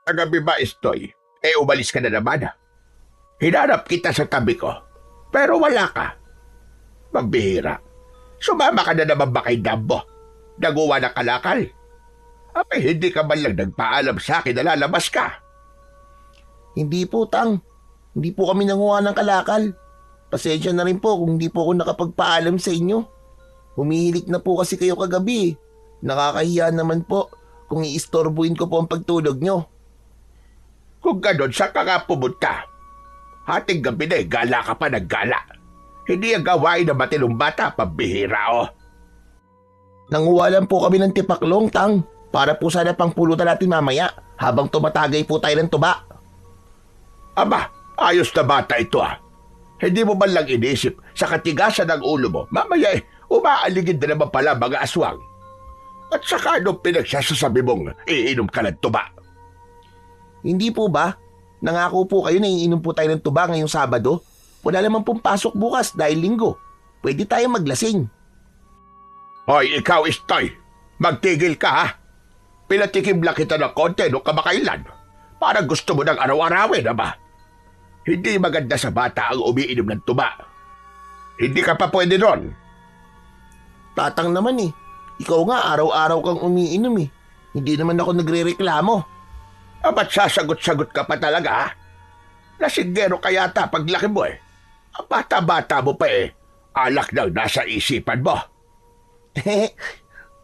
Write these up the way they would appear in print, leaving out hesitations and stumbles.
Kagabi ba, Istoy? Umalis ka na naman. Hinanap kita sa tabi ko, pero wala ka. Magbihira. Sumama ka na naman ba kay Dambo? Naguwa ng kalakal? Abay, hindi ka man lang nagpaalam sa akin na lalabas ka. Hindi po, Tang. Hindi po kami nanguha ng kalakal. Pasensya na rin po kung hindi po ako nakapagpaalam sa inyo. Humihilik na po kasi kayo kagabi. Nakakahiya naman po kung iistorbuin ko po ang pagtulog nyo. Kung ganon, saan ka nga pumunta? Hating gabi na gala ka pa ng gala. Hindi ang gawain na matinong bata, pambihira o. Nanguha lang po kami ng tipaklong, Tang. Para po sana pang pulutan natin mamaya habang tumatagay po tayo ng tuba. Aba, ayos na bata ito ah. Hindi mo man lang inisip sa katigasan ng ulo mo, mamaya umaaligid na naman pala mga aswang. At saka anong pinagsasasabi mong iinom ka ng tuba? Hindi po ba? Nangako po kayo na iinom po tayo ng tuba ngayong Sabado. Wala naman pong pasok bukas dahil linggo. Pwede tayo maglasing. Hoy, ikaw, Istoy. Magtigil ka ha. Pinatikim lang kita ng konti nung kamakailan. Parang gusto mo ng araw-arawin, ba? Hindi maganda sa bata ang umiinom ng tuba. Hindi ka pa pwede doon. Tatang naman eh. Ikaw nga araw-araw kang umiinom eh. Hindi naman ako nagre-reklamo. Ba't sasagot-sagot ka pa talaga, ha? Lasinggero ka yata paglaki mo eh. Ang bata-bata mo pa eh. Alak lang nasa isipan mo.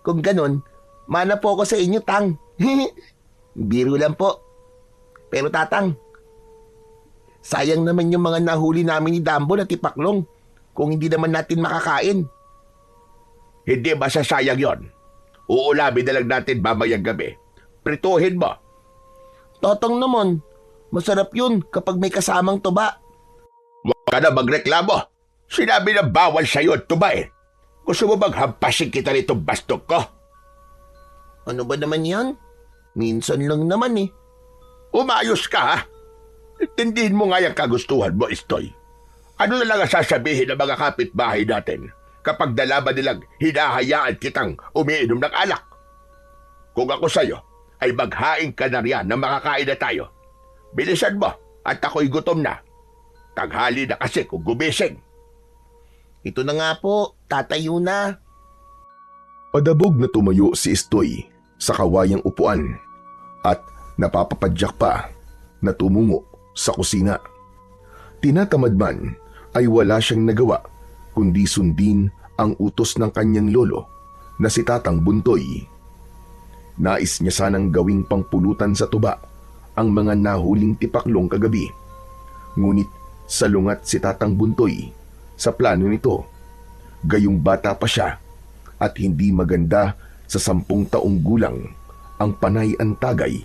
Kung ganun, mana po ako sa inyo, Tang. Biro lang po. Pero Tatang, sayang naman yung mga nahuli namin ni Dambo na tipaklong kung hindi naman natin makakain. Hindi masasayang yon. Uulamin na lang natin mamayang gabi. Prituhin mo. Tatang naman, masarap yun kapag may kasamang tuba. Huwag ka na magreklamo. Sinabi na bawal sa'yo at tuba eh. Gusto mo bang hampasin kita nitong bastok ko? Ano ba naman yan? Minsan lang naman eh. Umayos ka ha? Intindihin mo nga yung kagustuhan mo, Istoy. Ano na lang ang sasabihin ng mga kapitbahay natin kapag nalaman nilang hinahayaan kitang umiinom ng alak? Kung ako sa'yo, ay maghain ka na riyan na makakain na tayo. Bilisan mo at ako'y gutom na. Tanghali na kasi kung gumising. Ito na nga po, tatayo na. Padabog na tumayo si Istoy sa kawayang upuan at napapapadyak pa na tumungo sa kusina. Tinatamad man ay wala siyang nagawa kundi sundin ang utos ng kanyang lolo na si Tatang Buntoy. Nais niya sanang gawing pangpulutan sa tuba ang mga nahuling tipaklong kagabi. Ngunit salungat si Tatang Buntoy sa plano nito. Gayong bata pa siya at hindi maganda sa 10 taong gulang ang panay-antagay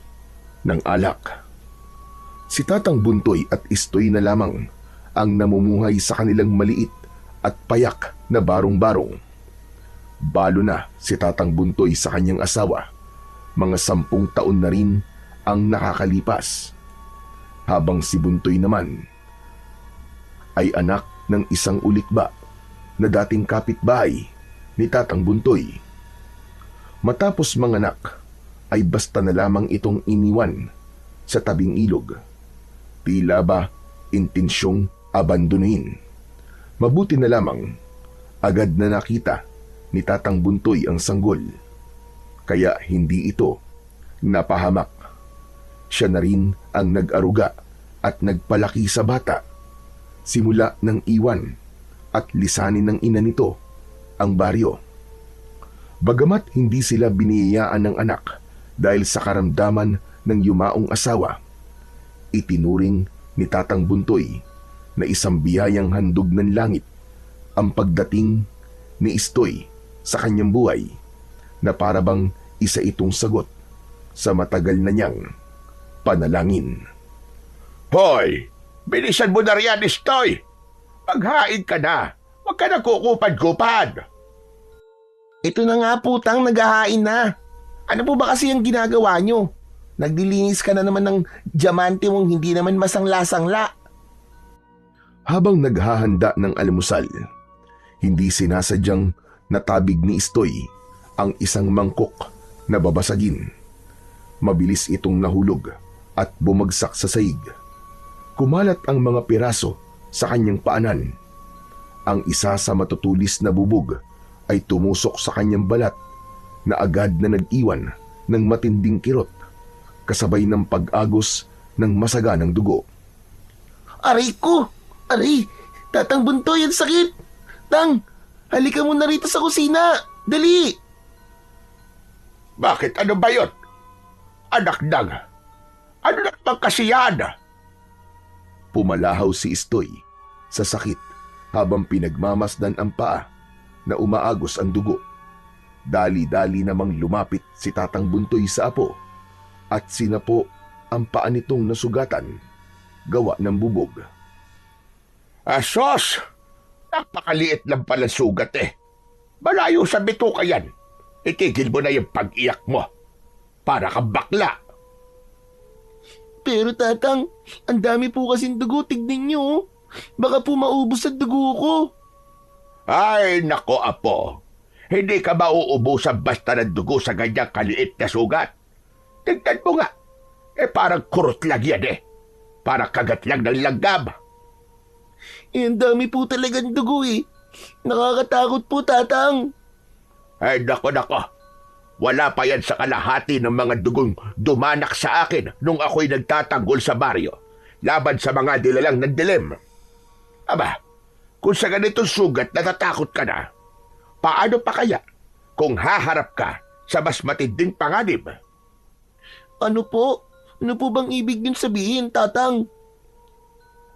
ng alak. Si Tatang Buntoy at Istoy na lamang ang namumuhay sa kanilang maliit at payak na barong-barong. Balo na si Tatang Buntoy sa kanyang asawa. Mga 10 taon na rin ang nakakalipas. Habang si Buntoy naman ay anak ng isang ulikba na dating kapitbahay ni Tatang Buntoy. Matapos manganak ay basta na lamang itong iniwan sa tabing ilog. Tila ba intensyong abandonin. Mabuti na lamang agad na nakita ni Tatang Buntoy ang sanggol. Kaya hindi ito napahamak. Siya na rin ang nag-aruga at nagpalaki sa bata. Simula ng iwan at lisanin ng ina nito ang baryo. Bagamat hindi sila biniyayaan ng anak dahil sa karamdaman ng yumaong asawa, itinuring ni Tatang Buntoy na isang biyayang handog ng langit ang pagdating ni Istoy sa kanyang buhay, na parabang isa itong sagot sa matagal na niyang panalangin. Hoy! Bilisan mo na riyan, Istoy! Maghain ka na! Huwag ka na kukupad-kupad! Ito na nga po, Tang, naghahain na. Ano po ba kasi yung ginagawa nyo? Nagdilinis ka na naman ng diamante mong hindi naman masangla-sangla. Habang naghahanda ng almusal, hindi sinasadyang natabig ni Istoy ang isang mangkok na babasagin. Mabilis itong nahulog at bumagsak sa saig. Kumalat ang mga piraso sa kanyang paanan. Ang isa sa matutulis na bubog ay tumusok sa kanyang balat na agad na nag-iwan ng matinding kirot kasabay ng pag-agos ng masaganang dugo. Aray ko! Aray! Tatang Buntoy, ang sakit! Tang, halika muna rito sa kusina! Dali! Bakit? Ano ba yun? Anak nang, ano na bang kasiyan? Pumalahaw si Istoy sa sakit habang pinagmamasdan ang paa na umaagos ang dugo. Dali-dali namang lumapit si Tatang Buntoy sa apo at sinapo ang paa nitong nasugatan gawa ng bubog. Asos! Napakaliit lang pala sugat eh. Malayo sa bituka yan. Itigil mo na yung pag-iyak mo. Para kang bakla. Pero tatang, ang dami po kasing dugo, tignan niyo. Oh. Baka po maubos ang dugo ko. Ay, nako apo. Hindi ka mauubusan basta ng dugo sa ganyang kaliit na sugat. Tignan mo nga. Parang kurot lang yan eh. Para kagat lang ng langgam. Ang dami po talagang dugo eh. Nakakatakot po, tatang. Ay, nako. Wala pa yan sa kalahati ng mga dugong dumanak sa akin nung ako'y nagtatanggol sa baryo laban sa mga dilalang ng dilim. Aba, kung sa ganitong sugat natatakot ka na, paano pa kaya kung haharap ka sa mas matinding panganib? Ano po? Ano po bang ibig niyong sabihin, tatang?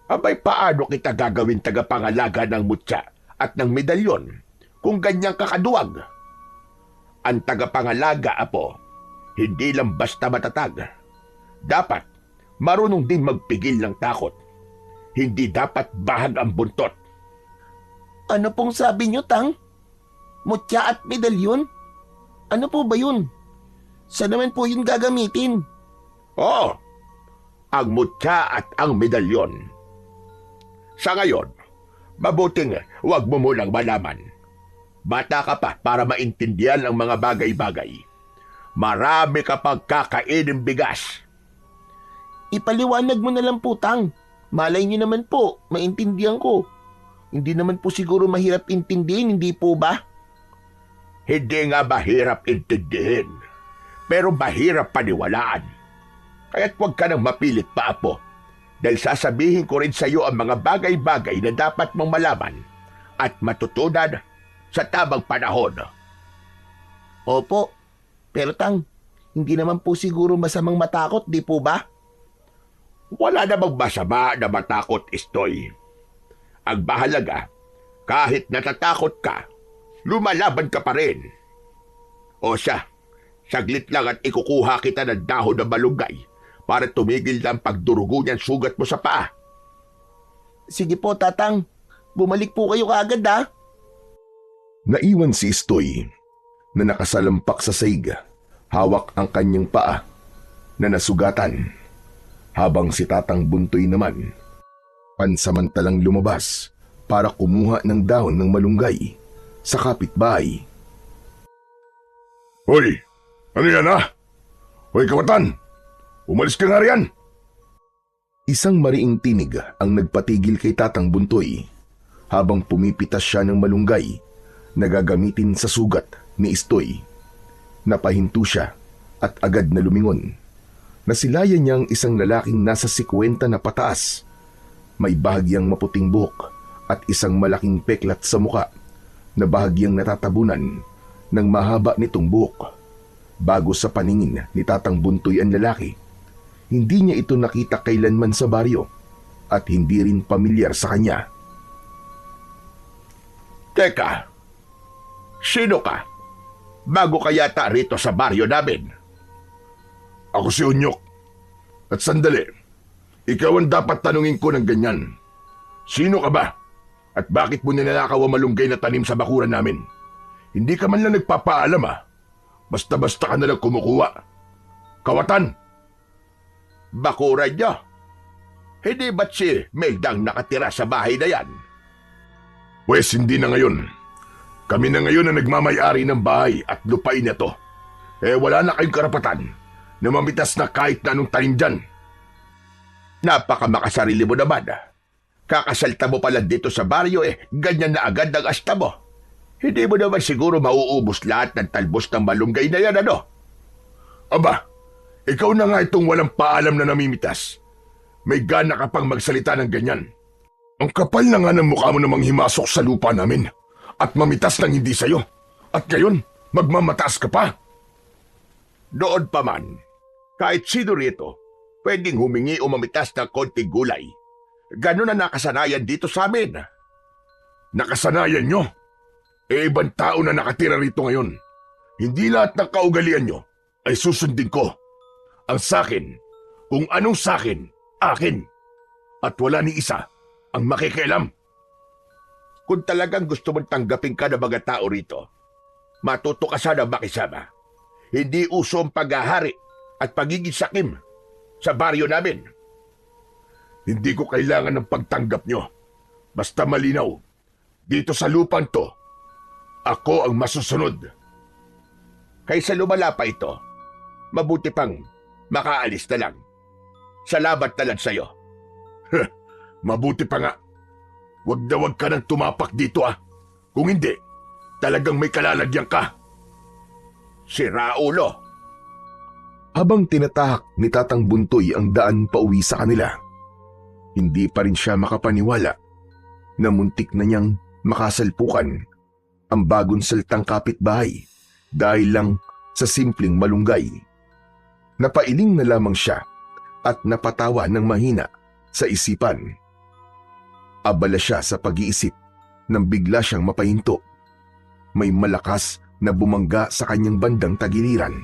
Abay, paano kita gagawin tagapangalaga ng mutya at ng medalyon kung ganyang kakaduwag? Ang tagapangalaga, apo, hindi lang basta matatag. Dapat marunong din magpigil ng takot. Hindi dapat bahag ang buntot. Ano pong sabi niyo, tang? Mutya at medalyon? Ano po ba yun? Saan naman po yun gagamitin? Oo, ang mutya at ang medalyon. Sa ngayon, mabuting huwag mo munang malaman. Bata ka pa para maintindihan ang mga bagay-bagay. Marami ka pang kakainin bigas. Ipaliwanag mo na lang po, tang. Malay niyo naman po, maintindihan ko. Hindi naman po siguro mahirap intindihin, hindi po ba? Hindi nga mahirap intindihin, pero mahirap paniwalaan. Kaya't huwag ka nang mapilit pa, apo. Dahil sasabihin ko rin sa iyo ang mga bagay-bagay na dapat mong malaman at matutunan sa tamang panahon. Opo, pero tang, hindi naman po siguro masamang matakot, di po ba? Wala namang masama na matakot, Istoy. Ang mahalaga, kahit natatakot ka, lumalaban ka pa rin. O siya, saglit lang at ikukuha kita ng dahon ng malunggay para tumigil ng pagdurugo niyan sugat mo sa paa. Sige po, tatang. Bumalik po kayo kaagad, ha? Naiwan si Istoy na nakasalampak sa saig, hawak ang kanyang paa na nasugatan, habang si Tatang Buntoy naman pansamantalang lumabas para kumuha ng dahon ng malunggay sa kapitbahay. Hoy! Ano yan ha? Hoy kawatan! Umalis ka nga riyan! Isang mariing tinig ang nagpatigil kay Tatang Buntoy habang pumipitas siya ng malunggay na gagamitin sa sugat ni Istoy. Napahinto siya at agad na lumingon. Nasilayan niya ang isang lalaking nasa 50 na pataas. May bahagyang maputing buhok at isang malaking peklat sa muka na bahagyang natatabunan ng mahaba nitong buhok. Bago sa paningin ni Tatang Buntoy ang lalaki, hindi niya ito nakita kailanman sa baryo at hindi rin pamilyar sa kanya. Teka, sino ka? Bago ka yata rito sa baryo namin. Ako si Unyok. At sandali, ikaw ang dapat tanungin ko ng ganyan. Sino ka ba? At bakit mo ninanakaw ang malunggay na tanim sa bakuran namin? Hindi ka man lang nagpapaalam ha. Basta-basta ka na lang kumukuha. Kawatan! Bakuran niyo? Hindi ba't si Meldang nakatira sa bahay na yan? Pwes hindi na ngayon. Kami na ngayon ang nagmamay-ari ng bahay at lupain na to. Wala na kayong karapatan na mamitas na kahit na anong tanim dyan. Napakamakasarili mo naman. Kakasalta mo pala dito sa baryo ganyan na agad ang asta mo. Hindi mo naman siguro mauubos lahat ng talbos ng malunggay na yan, ano? Aba, ikaw na nga itong walang paalam na namimitas. May gana ka pang magsalita ng ganyan. Ang kapal na nga ng mukha mo namang himasok sa lupa namin at mamitas ng hindi sayo. At ngayon, magmamataas ka pa. Noon pa man, kahit sino rito, pwedeng humingi o mamitas ng konting gulay. Ganun na nakasanayan dito sa amin. Nakasanayan nyo? Ibang tao na nakatira rito ngayon. Hindi lahat ng kaugalian nyo ay susundin ko. Ang sakin, kung anong sakin, akin. At wala ni isa ang makikialam. Kung talagang gusto mong tanggapin ka ng mga tao rito, matuto ka sana makisama. Hindi uso ang paghahari at pagiging sakim sa baryo namin. Hindi ko kailangan ng pagtanggap nyo. Basta malinaw, dito sa lupang to, ako ang masusunod. Kaysa lumala pa ito, mabuti pang makaalis na lang. Salamat na lang sa'yo. Mabuti pa nga. Wag na wag ka nang tumapak dito Kung hindi, talagang may kalalagyan ka. Si Raulo. Habang tinatahak ni Tatang Buntoy ang daan pauwi sa kanila, hindi pa rin siya makapaniwala na muntik na niyang makasalpukan ang bagong saltang kapitbahay dahil lang sa simpleng malunggay. Napailing na lamang siya at napatawa ng mahina sa isipan. Abala siya sa pag-iisip nang bigla siyang mapahinto. May malakas na bumangga sa kanyang bandang tagiliran.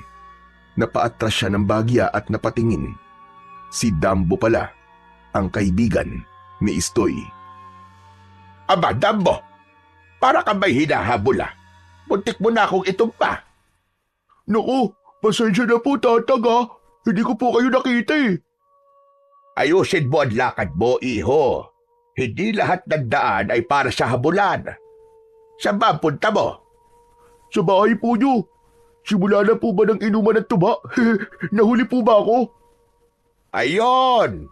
Napaatras siya ng bagya at napatingin. Si Dambo pala, ang kaibigan ni Istoy. Aba, Dambo! Para ka ba'y hinahabol Muntik mo na akong itumpa. Naku, pasensya na po tatag Hindi ko po kayo nakita Ayusin mo ang lakad mo, iho. Hindi lahat ng daan ay para sa habulan. Saan ba ang punta mo? Sa bahay po niyo. Simula na po ba ng inuman ng tuba? Nahuli po ba ako? Ayon!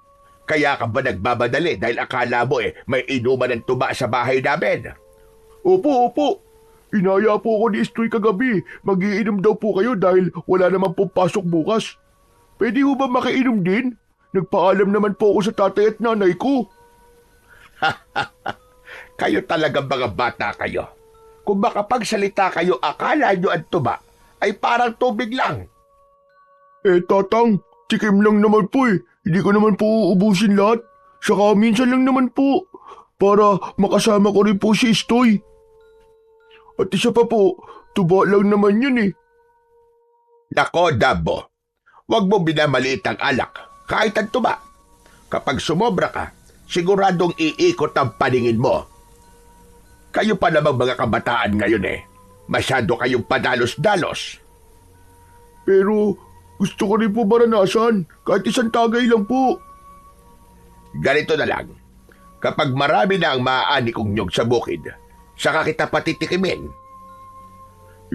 Kaya ka ba nagmamadali dahil akala mo may inuman ng tuba sa bahay namin? Opo. Inaya po ako ni Istoy kagabi. Mag-iinom daw po kayo dahil wala naman pong pasok bukas. Pwede ho ba makainom din? Nagpaalam naman po ako sa tatay at nanay ko. Kayo talaga mga bata kayo. Kung makapagsalita kayo, akala nyo ang tuba ay parang tubig lang. Tatang, tikim lang naman po Hindi ko naman po uubusin lahat. Saka minsan lang naman po. Para makasama ko rin po si Istoy. At isa pa po, tuba lang naman yun Nako, Dabo. Huwag mo binamaliit ang alak, kahit ang tuba. Kapag sumobra ka, siguradong iikot ang paningin mo. Kayo pa namang mga kabataan ngayon Masyado kayong padalos-dalos. Pero gusto ko rin po maranasan, kahit isang tagay lang po. Ganito na lang. Kapag marami na ang maaani kong nyog sa bukid, saka kita patitikimin.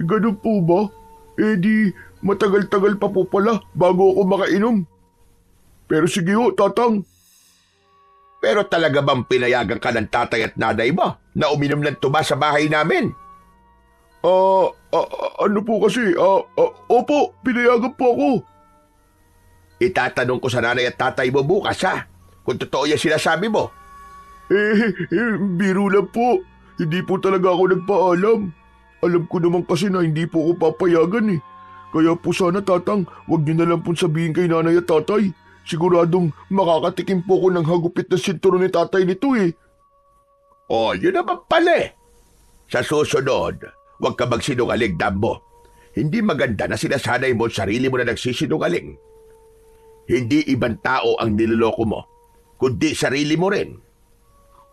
Ganun po ba? Di matagal-tagal pa po pala bago ako makainom. Pero sige ho, tatang. Pero talaga bang pinayagan ka ng tatay at nanay mo na uminom ng tuba sa bahay namin? Ano po kasi? Opo, pinayagan po ako. Itatanong ko sa nanay at tatay mo bukas kung totoo yan sinasabi mo. Biro lang po. Hindi po talaga ako nagpaalam. Alam ko naman kasi na hindi po ako papayagan Kaya po sana tatang, wag niyo na lang po sabihin kay nanay at tatay. Siguradong makakatikim po ko ng hagupit na sinturon ni tatay nito Oh, yun naman pala Sa susunod, huwag ka magsinungaling, Dambo. Hindi maganda na sinasanay mo sarili mo na nagsisinungaling. Hindi ibang tao ang niloloko mo, kundi sarili mo rin.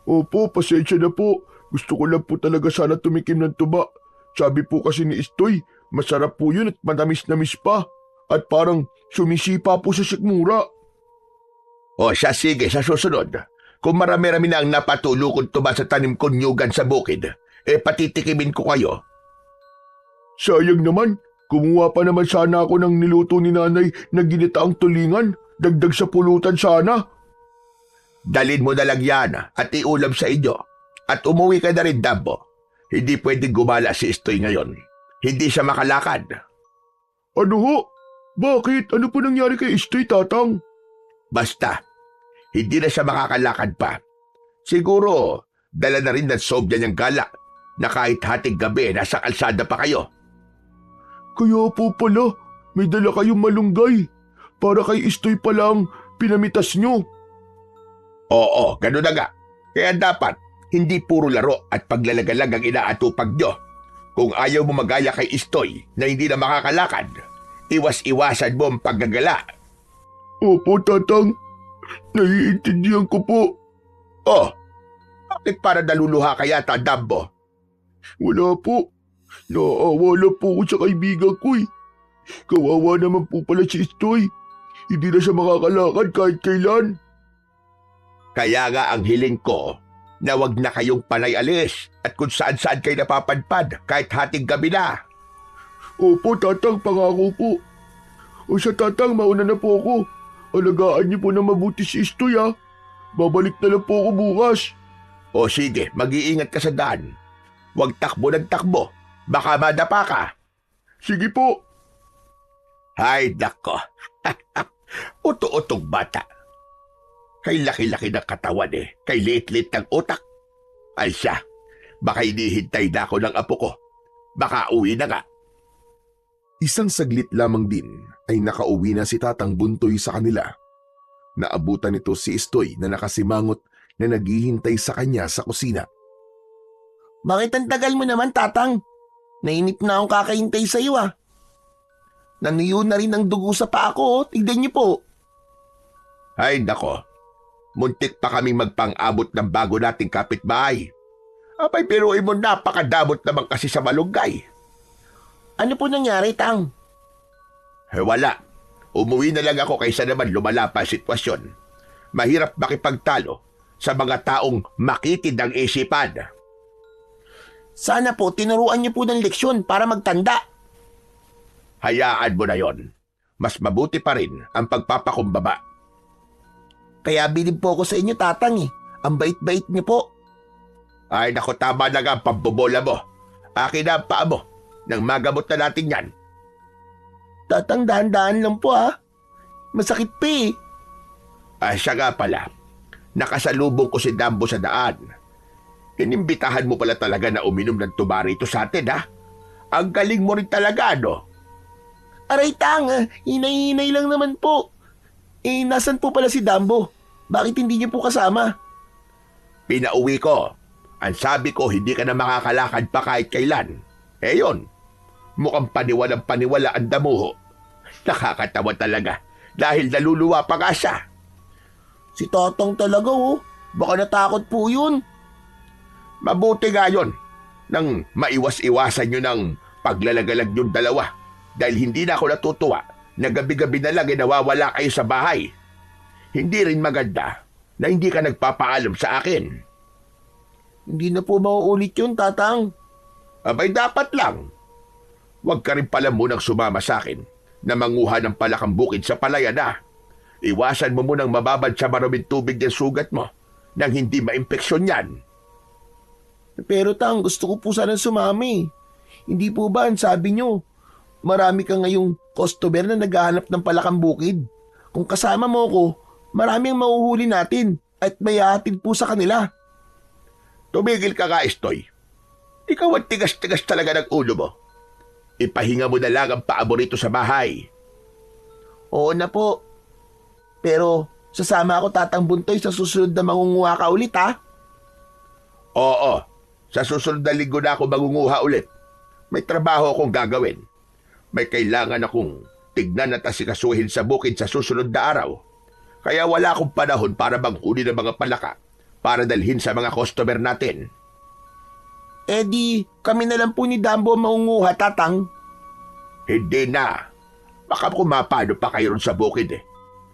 Opo, pasensya na po. Gusto ko lang po talaga sana tumikim ng tuba. Sabi po kasi ni Istoy, masarap po yun at manamis-namis pa. At parang sumisipa po sa sikmura. O siya, sige, sa susunod. Kung marami-rami na ang napatulukod tuba sa tanim kong nyugan sa bukid, patitikimin ko kayo. Sayang naman, kumuha pa naman sana ako ng niluto ni nanay na ginitaang tulingan. Dagdag sa pulutan sana. Dalin mo na lang yan at iulam sa inyo. At umuwi ka na rin, Dambo. Hindi pwedeng gumala si Istoy ngayon. Hindi siya makalakad. Ano ho? Bakit? Ano po nangyari kay Istoy, Tatang? Basta, hindi na siya makakalakad pa. Siguro, dala na rin ng sobya niyang gala na kahit hating gabi nasa kalsada pa kayo. Kaya po pala, may dala kayong malunggay. Para kay Istoy pa lang pinamitas nyo. Oo, gano'n na nga. Kaya dapat, hindi puro laro at paglalagalag ang inaatupag nyo. Kung ayaw mo magaya kay Istoy na hindi na makakalakad, iwas-iwasan mo ang paggagala. Opo, Tatang. Naiintindihan ko po. Oh, bakit para naluluha ka yata, Dambo? Wala po. Naaawa lang po ako sa kaibigan ko eh. Kawawa naman po pala si Istoy. Hindi na siya makakalakad kahit kailan. Kaya nga ang hiling ko na wag na kayong panay alis at kung saan-saan kayo napapadpad kahit hating gabi na. Opo, Tatang, pangako po. O siya, Tatang, mauna na po ako. Alagaan niyo po na mabuti si Istoy, ha. Babalik na lang po ako bukas. O sige, mag-iingat ka sa daan. Huwag takbo ng takbo. Baka madapa ka. Sige po. Hay, nako. Uto-utong bata. Kay laki-laki ng katawan eh. Kay liit-liit ng utak. Ay siya, baka hinihintay na ako ng apo ko. Baka uwi na nga. Isang saglit lamang din ay nakauwi na si Tatang Buntoy sa kanila. Naabutan nito si Istoy na nakasimangot na naghihintay sa kanya sa kusina. Bakit ang tagal mo naman, Tatang? Nainip na akong kakahintay sa iyo, ah. Nanuyo na rin ang dugo sa paa ko, oh. Tignan niyo po. Ay, nako. Muntik pa kaming magpang-abot ng bago nating kapitbahay. Abay, pero mo napakadamot naman kasi sa malunggay. Ano po nangyari, Tang? Wala. Umuwi na lang ako kaysa naman lumala pa ang sitwasyon. Mahirap makipagtalo sa mga taong makitid ang isipan. Sana po tinuruan niyo po ng leksyon para magtanda. Hayaan mo na yon. Mas mabuti pa rin ang pagpapakumbaba. Kaya bilib po ako sa inyo, Tatang eh. Ang bait-bait niyo po. Ay, naku, tama na nga ang pambobola mo. Akin na ang paa mo. Nang magamot na natin yan. Tatang, dahan-dahan lang po, ha. Masakit pa eh. Ay, siya nga pala. Nakasalubong ko si Dambo sa daan. Inimbitahan mo pala talaga na uminom ng tubarito sa atin, ha? Ang galing mo rin talaga, no? Aray, Tang, hinay-hinay lang naman po. Eh, nasan po pala si Dambo? Bakit hindi niyo po kasama? Pinauwi ko. Ang sabi ko, hindi ka na makakalakad pa kahit kailan. Eh yun, mukhang paniwalang-paniwala ang damuho. Nakakatawa talaga dahil naluluwa pa nga siya. Si Totong talaga, oh. Baka natakot po yun. Mabuti nga yun nang maiwas-iwasan nyo ng paglalagalag yung dalawa dahil hindi na ako natutuwa na gabi-gabi na lang nawawala kayo sa bahay. Hindi rin maganda na hindi ka nagpapaalam sa akin. Hindi na po mauulit yun, Tatang. Abay, dapat lang. Huwag ka rin pala munang sumama sa akin na manguha ng palakang bukid sa palayan na. Iwasan mo munang mababad sa maruming tubig ng sugat mo nang hindi maimpeksyon yan. Pero Tang, gusto ko po sanang sumami. Hindi po ba ang sabi nyo, marami ka ngayong customer na naghahanap ng palakang bukid? Kung kasama mo ko, marami ang mahuhuli natin at may hatid po sa kanila. Tumigil ka nga, Istoy. Ikaw ang tigas-tigas talaga ng ulo mo. Ipahinga mo na lang ang paa mo rito sa bahay. Oo na po. Pero sasama ako, Tatang Buntoy, sa susunod na mangunguha ka ulit, ha? Oo, sa susunod na linggo na ako mangunguha ulit. May trabaho akong gagawin. May kailangan akong tignan at asikasuhin sa bukid sa susunod na araw. Kaya wala akong panahon para manghuli ng mga palaka para dalhin sa mga customer natin. Eh di, kami na lang po ni Dambo ang mangunguha, Tatang. Hindi na. Baka kumapano pa kayo ron sa bukid eh.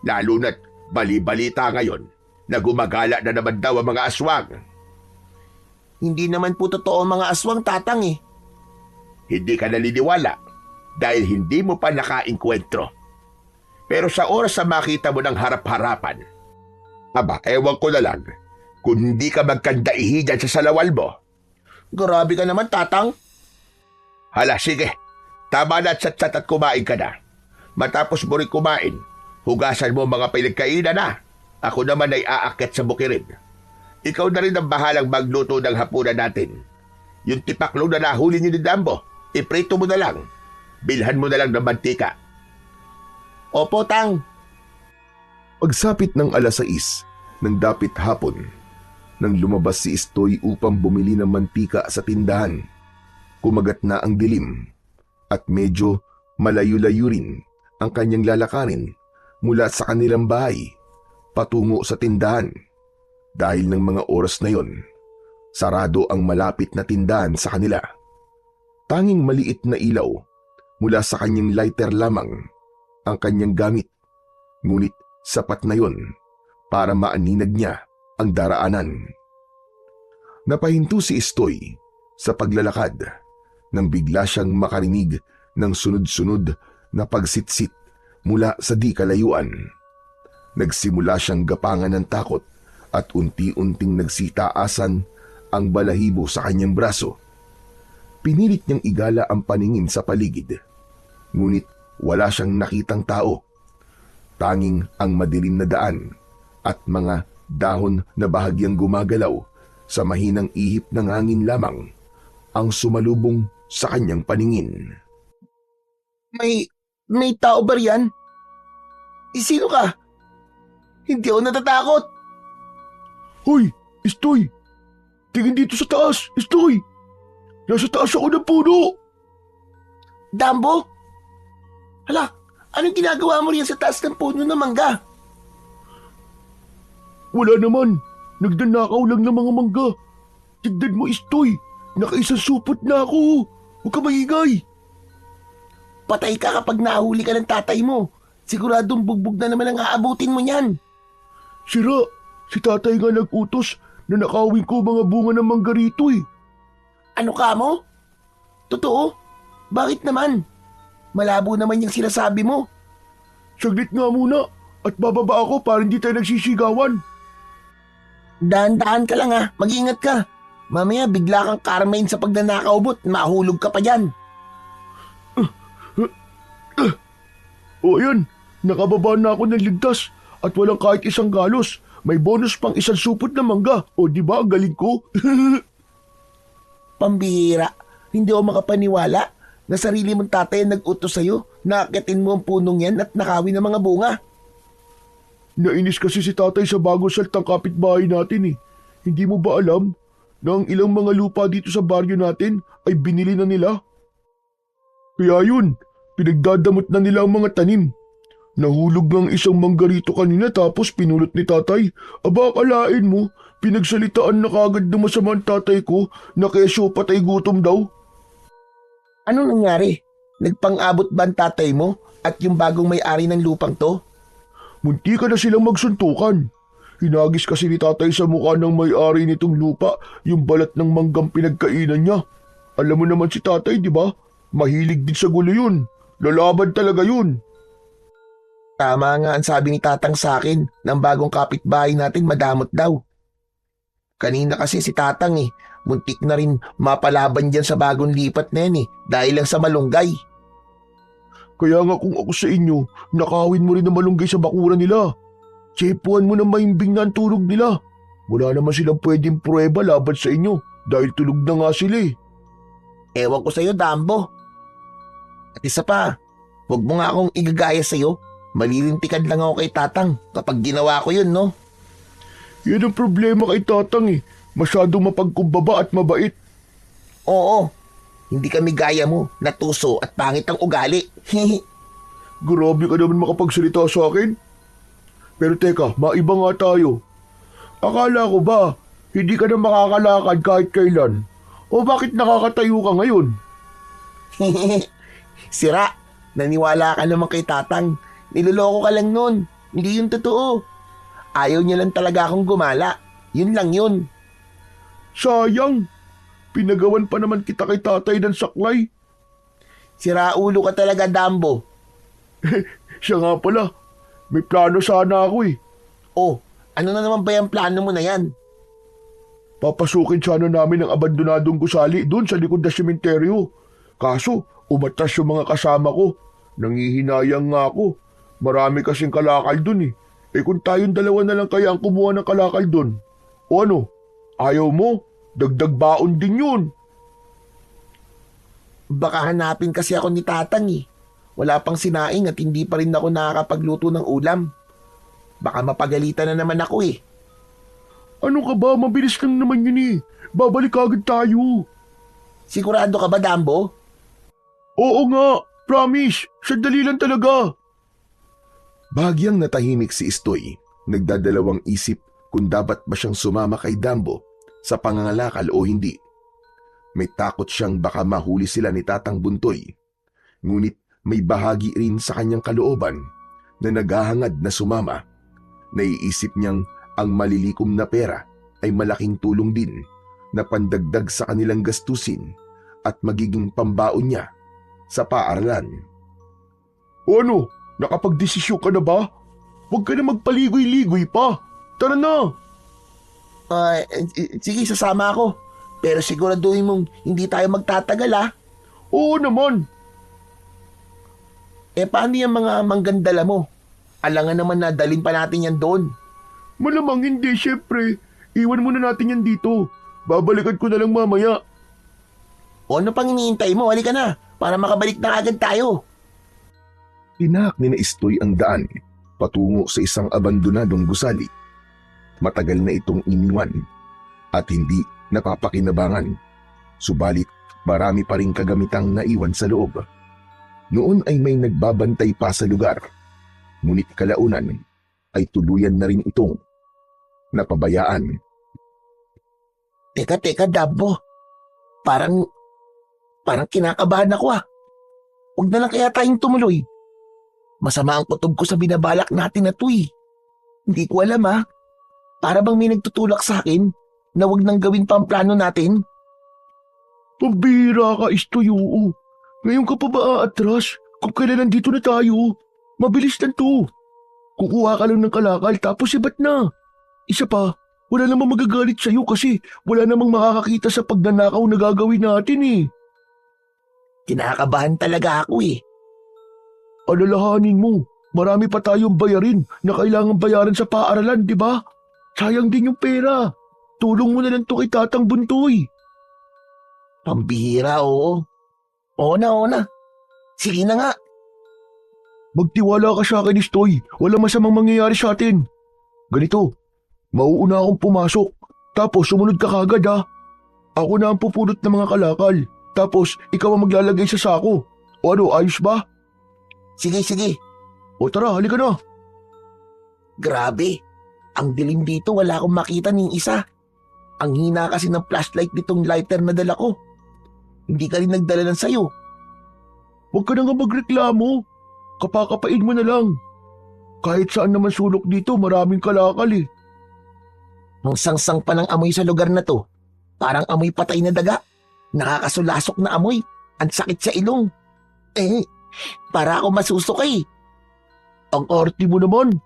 Lalo na't bali-balita ngayon na gumagala na naman daw ang mga aswang. Hindi naman po totoo ang mga aswang, Tatang eh. Hindi ka naniniwala dahil hindi mo pa nakainkwentro. Pero sa oras na makita mo ng harap-harapan, Aba, ewan ko na lang. Kung hindi ka magkandaihi dyan sa salawal mo. Grabe ka naman, Tatang. Hala, sige. Tama na at satsat at kumain ka na. Matapos mo rin kumain, hugasan mo mga pinagkainan na. Ako naman ay aakyat sa bukirin. Ikaw na rin ang bahalang magluto ng hapunan natin. Yung tipaklong na nahuli niyo ni Dambo, iprito mo na lang. Bilhan mo na lang ng mantika. Opo, Tang. Pagsapit ng alas 6 ng dapit hapon, nang lumabas si Istoy upang bumili ng mantika sa tindahan, kumagat na ang dilim at medyo malayo-layo rin ang kanyang lalakarin mula sa kanilang bahay patungo sa tindahan. Dahil ng mga oras na yon, sarado ang malapit na tindahan sa kanila. Tanging maliit na ilaw mula sa kanyang lighter lamang ang kanyang gamit, ngunit sapat na yon para maaninag niya ang daraanan. Napahinto si Istoy sa paglalakad nang bigla siyang makarinig ng sunod-sunod na pagsitsit mula sa di kalayuan. Nagsimula siyang gapangan ng takot at unti-unting nagsitaasan ang balahibo sa kanyang braso. Pinilit niyang igala ang paningin sa paligid, ngunit wala siyang nakitang tao. Tanging ang madilim na daan at mga dahon na bahagyang gumagalaw sa mahinang ihip ng hangin lamang ang sumalubong sa kanyang paningin. May tao ba riyan? Sino ka? Hindi ako natatakot. Hoy, Istoy! Tingin dito sa taas, Istoy! Nasa taas ako ng puno! Dambo? Hala, anong ginagawa mo riyan sa taas ng puno ng mangga? Wala naman. Nagdanakaw lang ng mga mangga. Tignan mo, Istoy. Nakaisang supot na ako. Huwag ka maingay. Patay ka kapag nahuli ka ng tatay mo. Siguradong bugbog na naman ang aabutin mo niyan. Sira, si tatay nga nag-utos na nakawin ko mga bunga ng mangga rito eh. Ano ka mo? Totoo? Bakit naman? Malabo naman yung sinasabi mo. Saglit nga muna at bababa ako para hindi tayo nagsisigawan. Dahan-dahan ka lang ha, mag-ingat ka. Mamaya bigla kang Carmine sa pagnanakaw mo't mahulog ka pa dyan. O ayan, nakababa na ako ng ligtas at walang kahit isang galos. May bonus pang isang supot na mangga. O di ba ang galing ko? Pambihira, hindi ako makapaniwala na sarili mong tatay ang nag-utos sa'yo na akitin mo ang punong yan at nakawin ng mga bunga. Nainis kasi si tatay sa bagong saltang kapitbahay natin eh. Hindi mo ba alam na ang ilang mga lupa dito sa baryo natin ay binili na nila? Kaya yun, pinagdadamot na nila ang mga tanim. Nahulog ng isang mangga rito kanina tapos pinulot ni tatay. Aba, akalain mo, pinagsalitaan na kagad ng masama ang tatay ko na kesyo patay gutom daw. Anong nangyari? Nagpang-abot ba ang tatay mo at yung bagong may-ari ng lupang to? Munti ka na silang magsuntukan. Hinagis kasi ni tatay sa mukha ng may-ari nitong lupa yung balat ng manggang pinagkainan niya. Alam mo naman si tatay, di ba? Mahilig din sa gulo yun. Lalaban talaga yun. Tama nga ang sabi ni Tatang sa akin ng bagong kapitbahay natin madamot daw. Kanina kasi si Tatang muntik na rin mapalaban dyan sa bagong lipat na yan dahil lang sa malunggay. Kaya nga kung ako sa inyo, nakawin mo rin ang malunggay sa bakuran nila. Tsepuan mo na maimbing na ang tulog nila. Wala naman silang pwedeng pruweba laban sa inyo dahil tulog na nga sila eh. Ewan ko sa'yo, Dambo. At isa pa, huwag mo nga akong igagaya sa'yo. Malilintikan lang ako kay Tatang kapag ginawa ko yun, no? Yan ang problema kay Tatang eh. Masyadong mapagkumbaba at mabait. Oo, hindi kami gaya mo, natuso at pangit ang ugali. Grabe ka naman makapagsalita sa akin. Pero teka, maiba nga tayo. Akala ko ba, hindi ka na makakalakad kahit kailan? O bakit nakakatayo ka ngayon? Sira, naniwala ka naman kay Tatang. Niloloko ka lang nun. Hindi yun totoo. Ayaw niya lang talaga akong gumala. Yun lang yun. Sayang. Pinagawan pa naman kita kay tatay ng saklay. Sira ulo ka talaga, Dambo. Siya nga pala. May plano sana ako eh. Oh, Ano na naman ba yung plano mo na yan? Papasukin sana namin ang abandonadong gusali doon sa likod ng sementeryo. Kaso, umatras yung mga kasama ko. Nangihinayang nga ako. Marami kasing kalakal doon eh. Eh kung tayong dalawa na lang kaya ang kumuha ng kalakal doon. O ano? Ayaw mo? Dagdag baon din yun. Baka hanapin kasi ako ni Tatang eh. Wala pang sinaing at hindi pa rin ako nakakapagluto ng ulam. Baka mapagalitan na naman ako eh. Ano ka ba? Mabilis lang naman yun eh. Babalik agad tayo. Sigurado ka ba, Dambo? Oo nga. Promise. Sandali lang talaga. Bahagyang natahimik si Istoy, nagdadalawang isip kung dapat ba siyang sumama kay Dambo sa pangangalakal o hindi. May takot siyang baka mahuli sila ni Tatang Buntoy. Ngunit may bahagi rin sa kanyang kalooban na naghahangad na sumama. Naiisip niyang ang malilikom na pera ay malaking tulong din na pandagdag sa kanilang gastusin at magiging pambaon niya sa paaralan. O ano? Nakapagdesisyon ka na ba? Huwag ka na magpaligoy-ligoy pa. Tara na. Sige, sasama ako. Pero siguraduhin mong hindi tayo magtatagal ah. Oo naman. Paano yung mga manggandala mo? Alangan naman na dalhin pa natin yan doon. Malamang hindi, syempre. Iwan muna natin yan dito. Babalikan ko na lang mamaya. O ano pang iniintay mo? Halika na, para makabalik na agad tayo. Tinahak ni na Istoy ang daan patungo sa isang abandonadong gusali. Matagal na itong iniwan at hindi napapakinabangan. Subalit marami pa ring kagamitang naiwan sa loob. Noon ay may nagbabantay pa sa lugar. Ngunit kalaunan ay tuluyan na rin itong napabayaan. Teka, Dambo. Parang kinakabahan ako ah. Huwag na lang kaya tayong tumuloy. Masama ang kutob ko sa binabalak natin na to eh. Hindi ko alam ah. Para bang may nagtutulak sa akin na huwag nang gawin pa ang plano natin? Pambira ka, Istoy, oo. Ngayon ka pa ba aatras? Kung kailan nandito na tayo? Mabilis lang to. Kukuha ka lang ng kalakal tapos ibat na. Isa pa, wala namang magagalit sa'yo kasi wala namang makakakita sa pagnanakaw na gagawin natin eh. Kinakabahan talaga ako eh. Alalahanin mo, marami pa tayong bayarin na kailangan bayaran sa paaralan, di ba? Sayang din yung pera. Tulong mo na lang to kay Tatang Buntoy. Pambihira, oo. Oo na. Sige na nga. Magtiwala ka sa akin, Istoy. Wala masamang mangyayari sa atin. Ganito, mauuna akong pumasok. Tapos sumunod ka kagad ha. Ako na ang pupulot ng mga kalakal. Tapos ikaw ang maglalagay sa sako. O ano, ayos ba? Sige. O tara, halika na. Grabe. Ang dilim dito, wala akong makita ng isa. Ang hina kasi ng flashlight nitong lighter na dala ko. Hindi ka rin nagdala ng sayo. Huwag ka na nga magreklamo. Kapakapain mo na lang. Kahit saan naman sulok dito, maraming kalakal eh. Ang sangsang pa ng amoy sa lugar na to. Parang amoy patay na daga. Nakakasulasok na amoy. Ang sakit sa ilong. Para ako masusukay. Ang arty mo naman.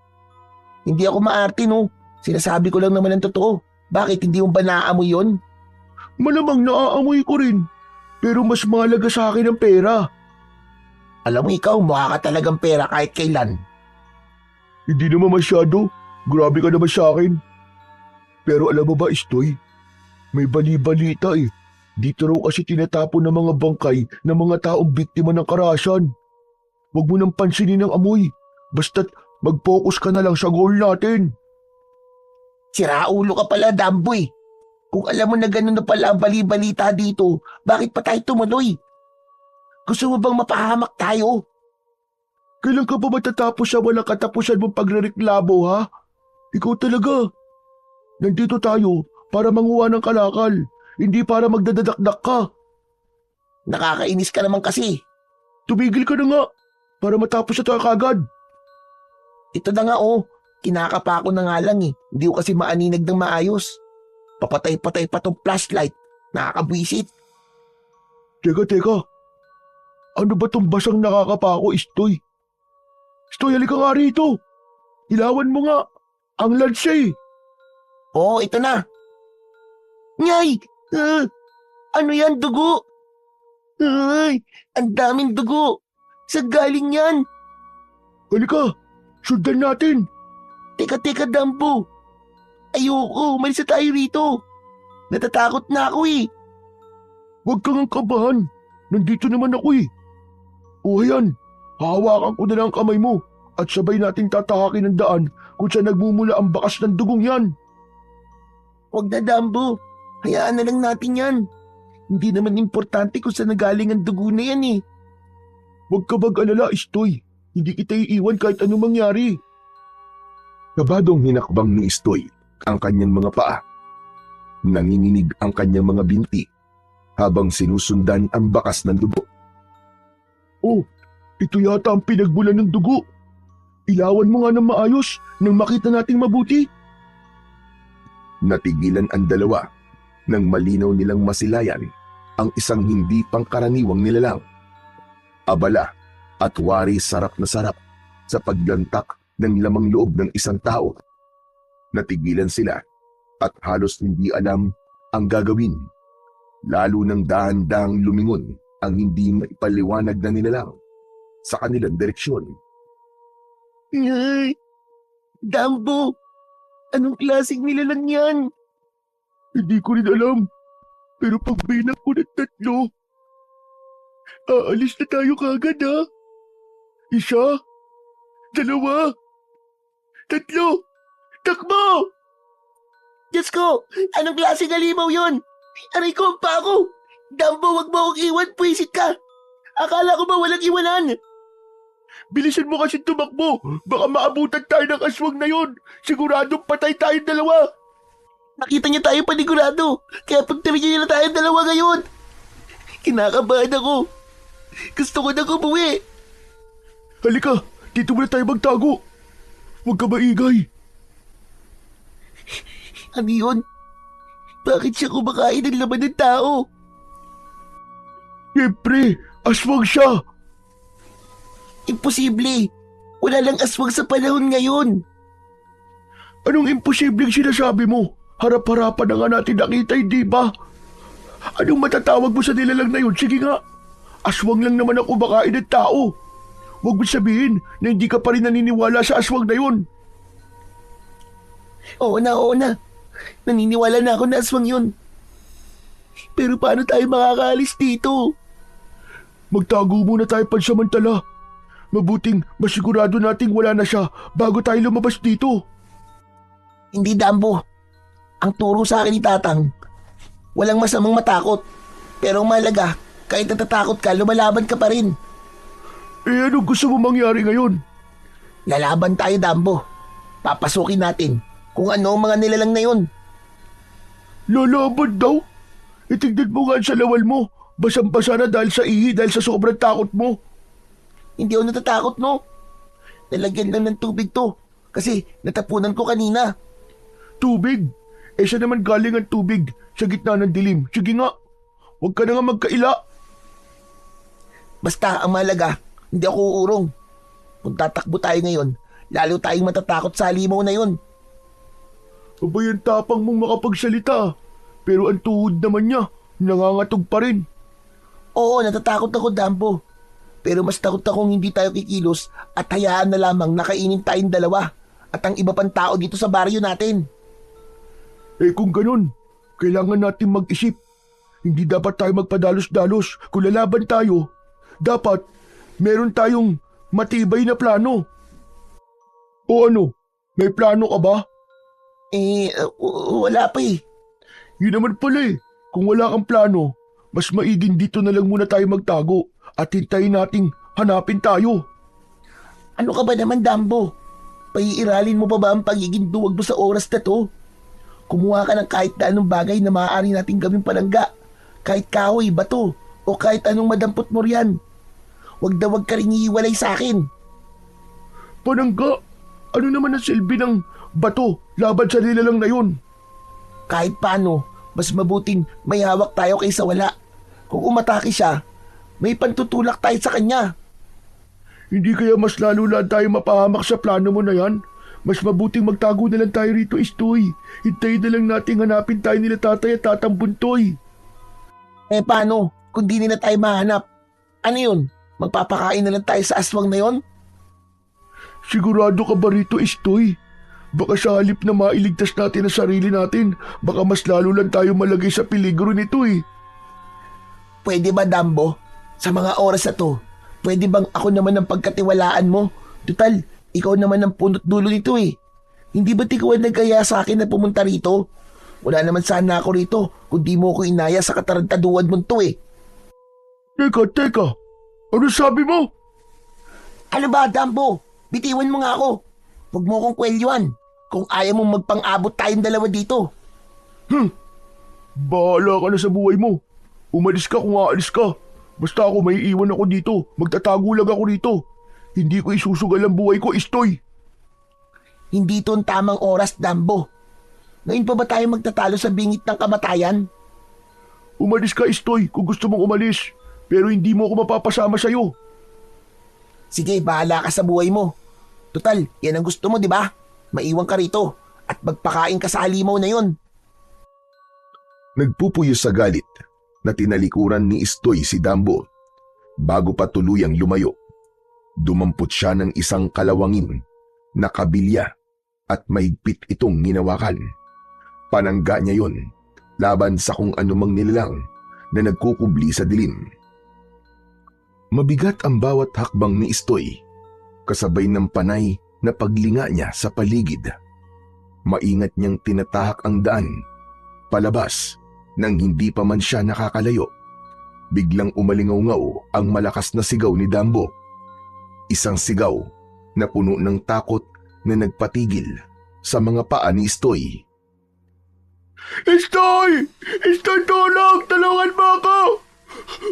Hindi ako maarte no. Sinasabi ko lang naman ang totoo. Bakit hindi mo ba naaamoy yon? Malamang naaamoy ko rin. Pero mas mahalaga sa akin ang pera. Alam mo ikaw, mukha ka talagang pera kahit kailan. Hindi naman masyado. Grabe ka naman sa akin. Pero alam mo ba, Istoy? May bali-balita eh. Dito raw kasi tinatapon ng mga bangkay ng mga taong biktima ng karahasan. Huwag mo nang pansinin ang amoy. Basta't mag-focus ka na lang sa goal natin. Siraulo ka pala, Damboy. Kung alam mo na gano'n na pala ang bali-balita dito, bakit pa tayo tumuloy? Gusto mo bang mapahamak tayo? Kailan ka ba matatapos sa walang katapusan mong pagrereklamo, ha? Ikaw talaga. Nandito tayo para manguha ng kalakal, hindi para magdadadakdak ka. Nakakainis ka naman kasi. Tumigil ka na nga para matapos na tayo kagad. Ito na nga oh, kinakapa ko na nga lang eh. Hindi ko kasi maaninag ng maayos. Papatay-patay pa tong flashlight. Nakakabwisit. Teka. Ano ba tong basang nakakapa ko, Istoy? Istoy, halika nga rito. Ilawan mo nga. Ang lansya eh. Oo, ito na. Nyay! Ano yan, dugo? Ay, ang daming dugo. Sa galing yan. Halika, sundan natin. Teka, Dambo. Ayoko, umalis na tayo rito. Natatakot na ako eh. Huwag kang ang kabahan. Nandito naman ako eh. O ayan, hahawakan ko na lang ang kamay mo at sabay nating tatahakin ang daan kung saan nagmumula ang bakas ng dugong yan. Huwag na, Dambo. Hayaan na lang natin yan. Hindi naman importante kung saan nagaling ang dugo na yan eh. Huwag ka mag-alala, Istoy. Hindi kita iiwan kahit anong mangyari. Kabadong hinakbang ni Istoy ang kanyang mga paa. Nanginginig ang kanyang mga binti habang sinusundan ang bakas ng dugo. Oh, ito yata ang pinagbulan ng dugo. Ilawan mo nga ng maayos nang makita nating mabuti. Natigilan ang dalawa nang malinaw nilang masilayan ang isang hindi pangkaraniwang nilalang. Abala at wari sarap na sarap sa paglantak ng lamang loob ng isang tao. Natigilan sila at halos hindi alam ang gagawin. Lalo nang dahan-dahang lumingon ang hindi maipaliwanag na nilalang sa kanilang direksyon. Ay, Dambo, anong klaseng nilalang yan? Hindi ko rin alam. Pero pag bilang ko ng 3, aalis na tayo kagad ha. 1, 2, 3, takbo! Diyos ko, anong klaseng halimaw yun? Aray ko, ang paa ko! Dambo, wag mo akong iwan, puwisit ka! Akala ko ba walang iwanan? Bilisan mo kasi tumakbo. Baka maabutan tayo ng aswang na yon. Siguradong patay tayong dalawa. Nakita niya tayo panigurado, kaya pagtirigyan niya na tayong dalawa ngayon. Kinakabahan ako. Gusto ko na umuwi. Halika, dito muna tayo magtago. Huwag ka maingay. Ano yun? Bakit siya kumakain ng laman ng tao? Siyempre, aswang siya. Imposible. Wala lang aswang sa panahon ngayon. Anong imposibleng sinasabi mo? Harap-harapan na nga natin nakita, hindi ba? Anong matatawag mo sa nilalang na yun? Sige nga, aswang lang naman ako makain ng tao. Huwag mo sabihin na hindi ka pa rin naniniwala sa aswang na yun. Oo na. Naniniwala na ako na aswang yun. Pero paano tayo makakaalis dito? Magtago muna tayo pansamantala. Mabuting masigurado nating wala na siya bago tayo lumabas dito. Hindi, Dambo. Ang turo sa akin ni Tatang, walang masamang matakot. Pero ang mahalaga, kahit natatakot ka, lumalaban ka pa rin. Eh anong gusto mo mangyari ngayon? Lalaban tayo, Dambo. Papasukin natin kung ano ang mga nilalang na yun. Lalaban daw? Itignan mo nga sa lawal mo. Basang-basa na dahil sa ihi, dahil sa sobrang takot mo. Hindi ako natatakot, no? Nalagyan lang ng tubig to kasi natapunan ko kanina. Tubig? Eh siya naman galing ang tubig sa gitna ng dilim. Sige nga, huwag ka na nga magkaila. Basta ang mahalaga, hindi ako uurong. Kung tatakbo tayo ngayon, lalo tayong matatakot sa halimaw na yun. Abay ang tapang mong makapagsalita. Pero ang tuhod naman niya, nangangatog pa rin. Oo, natatakot ako, Dambo. Pero mas takot akong hindi tayo kikilos at hayaan na lamang nakainin tayong dalawa at ang iba pang tao dito sa baryo natin. Eh kung ganun, kailangan natin mag-isip. Hindi dapat tayo magpadalos-dalos. Kung lalaban tayo, dapat meron tayong matibay na plano. O ano, may plano ka ba? Wala pa eh. Yun naman pala eh. Kung wala kang plano, mas maiging dito na lang muna tayo magtago at hintayin nating hanapin tayo. Ano ka ba naman, Dambo? Paiiralin mo pa ba ang pagiging duwag mo sa oras na to? Kumuha ka ng kahit na anong bagay na maaari nating gawing palangga. Kahit kahoy, bato, o kahit anong madampot mo riyan. Huwag na huwag ka rin iiwalay sa akin. Palangga? Ano naman ang silbi ng bato laban sa nilalang na yun? Kahit paano, mas mabuting may hawak tayo kaysa wala. Kung umatake siya, may pantutulak tayo sa kanya. Hindi kaya mas lalo lang tayo mapahamak sa plano mo na yan? Mas mabuting magtago na lang tayo rito, Istoy. Hintayin na lang natin hanapin tayo nila tatay at tatang Buntoy. Eh paano kung di nila tayo mahanap? Ano yun? Magpapakain na lang tayo sa aswang na yon? Sigurado ka ba rito, Istoy? Baka sa halip na mailigtas natin ang sarili natin, baka mas lalo lang tayo malagay sa peligro nito eh. Pwede ba, Dambo? Sa mga oras na to, pwede bang ako naman ang pagkatiwalaan mo? Tutal, ikaw naman ang punot dulo nito eh. Hindi ba't ikaw ang nagkaya sa akin na pumunta rito? Wala naman sana ako rito kung di mo ko inaya sa katarantaduan mo to eh. Teka. Ano sabi mo? Ano ba, Dambo? Bitiwan mo nga ako. Huwag mo kong kwelyuan kung ayaw mong magpang-abot tayong dalawa dito. Bahala ka na sa buhay mo. Umalis ka kung aalis ka. Basta ako may iwan ako dito. Magtatago lang ako rito. Hindi ko isusugal ang buhay ko, Istoy. Hindi ito ang tamang oras, Dambo. Ngayon pa ba tayo magtatalo sa bingit ng kamatayan? Umalis ka, Istoy, kung gusto mong umalis. Pero hindi mo ako mapapasama sa'yo. Sige, bahala ka sa buhay mo. Total, yan ang gusto mo, di ba? Maiwan ka rito at magpakain ka sa halimaw na yon. Nagpupuyo sa galit na tinalikuran ni Istoy si Dambo bago pa tuluyang lumayo. Dumampot siya ng isang kalawangin na kabilya at mahigpit itong ginawakan. Panangga niya yon laban sa kung anumang nilalang na nagkukubli sa dilim. Mabigat ang bawat hakbang ni Istoy, kasabay ng panay na paglinga niya sa paligid. Maingat niyang tinatahak ang daan, palabas nang hindi pa man siya nakakalayo. Biglang umalingaw-ngaw ang malakas na sigaw ni Dambo. Isang sigaw na puno ng takot na nagpatigil sa mga paa ni Istoy. Istoy! Istoy, tulong! Tulungan mo ako!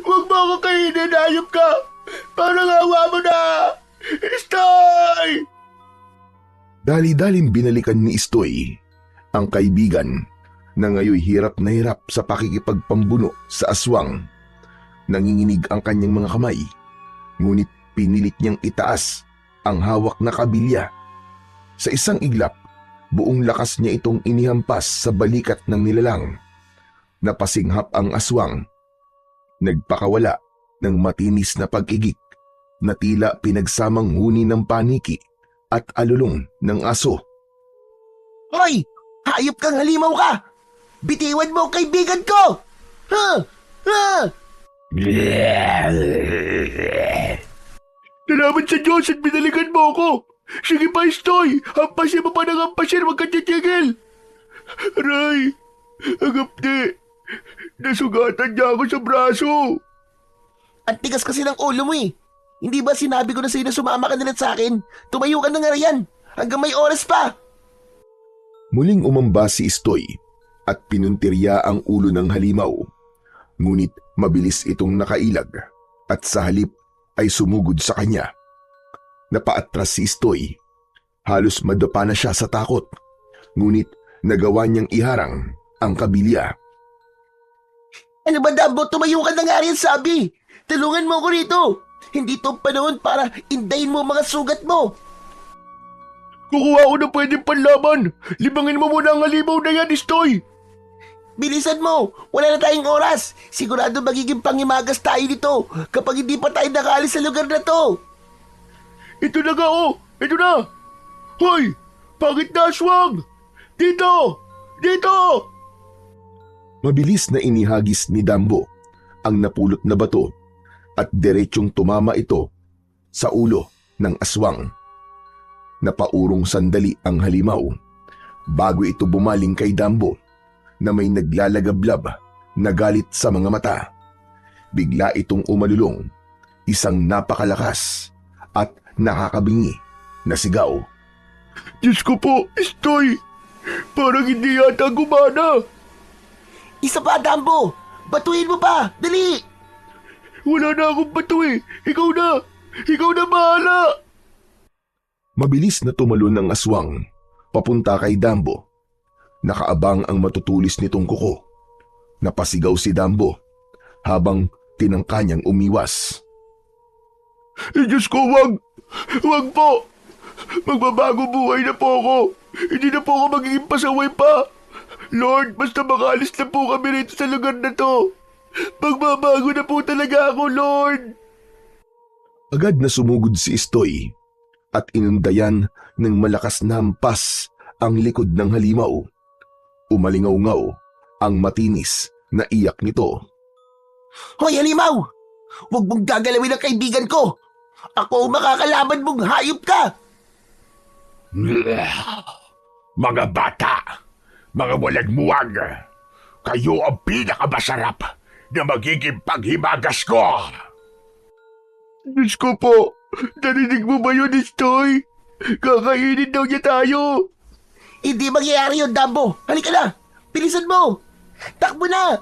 Huwag mo ako kainin, hayop ka! Parang awa mo na! Istoy! Dali-daling binalikan ni Istoy ang kaibigan na ngayon hirap na hirap sa pakikipagpambuno sa aswang. Nanginginig ang kanyang mga kamay, ngunit pinilit niyang itaas ang hawak na kabilya. Sa isang iglap, buong lakas niya itong inihampas sa balikat ng nilalang. Napasinghap ang aswang. Nagpakawala ng matinis na pag-igik na tila pinagsamang huni ng paniki at alulong ng aso. Hoy! Hayop kang halimaw ka! Bitiwan mo ang kaibigan ko! Ha? Salamat sa Diyos at binalikan mo ako! Sige pa, Istoy! Hampasin mo pa ng hampasin, huwag kang titigil! Aray! Agapti! Nasugatan niya ako sa braso! Ang tigas kasi ng ulo mo eh. Hindi ba sinabi ko na sa'yo na sumama ka na lang sa akin? Tumayo ka na nga riyan hanggang may oras pa! Muling umamba si Istoy at pinuntirya ang ulo ng halimaw. Ngunit mabilis itong nakailag at sa halip ay sumugod sa kanya. Napaatras si Istoy. Halos madapa na siya sa takot. Ngunit nagawa niyang iharang ang kabilya. Ano ba, Dambo? Tumayo ka na nga riyan, sabi! Tulungan mo ako rito! Hindi to panahon para indayin mo mga sugat mo! Kukuha ko na pwedeng panlaban! Libangin mo muna ang halimaw na yan, Istoy! Bilisan mo! Wala na tayong oras! Sigurado magiging pangimagas tayo dito kapag hindi pa tayo nakaalis sa lugar na to! Ito na nga oh! Ito na! Hoy! Bakit na aswang? Dito! Dito! Mabilis na inihagis ni Dambo ang napulot na bato at diretsyong tumama ito sa ulo ng aswang. Napaurong sandali ang halimaw bago ito bumaling kay Dambo na may naglalagablab na galit sa mga mata. Bigla itong umalulong, isang napakalakas at nakakabingi na sigaw. Diyos ko po, Istoy! Parang hindi yata gumana! Isa pa, Dambo! Batuin mo pa! Dali! Wala na akong bato eh! Ikaw na! Ikaw na bahala! Mabilis na tumalon ng aswang papunta kay Dambo. Nakaabang ang matutulis nitong kuko. Napasigaw si Dambo habang tinangka niyang umiwas. Diyos ko, wag! Wag po! Magbabago buhay na po ako. Hindi na po ako magiging pasaway pa. Lord, basta makaalis na po kami rito sa lugar na to. Magbabago na po talaga ako, Lord. Agad na sumugod si Istoy at inundayan ng malakas na hampas ang likod ng halimaw. Umalingaw-ngaw ang matinis na iyak nito. Hoy, halimaw! Huwag mong gagalawin ang kaibigan ko! Ako ang makakalaban mong hayop ka! Mga bata, mga walang muwag, kayo ang pinakamasarap na magiging paghimagas ko. Diyos ko po, narinig mo ba yun, Istoy? Kakainin daw niya tayo. Hindi mangyayari yun, Dumbo! Halika na! Bilisan mo! Takbo na!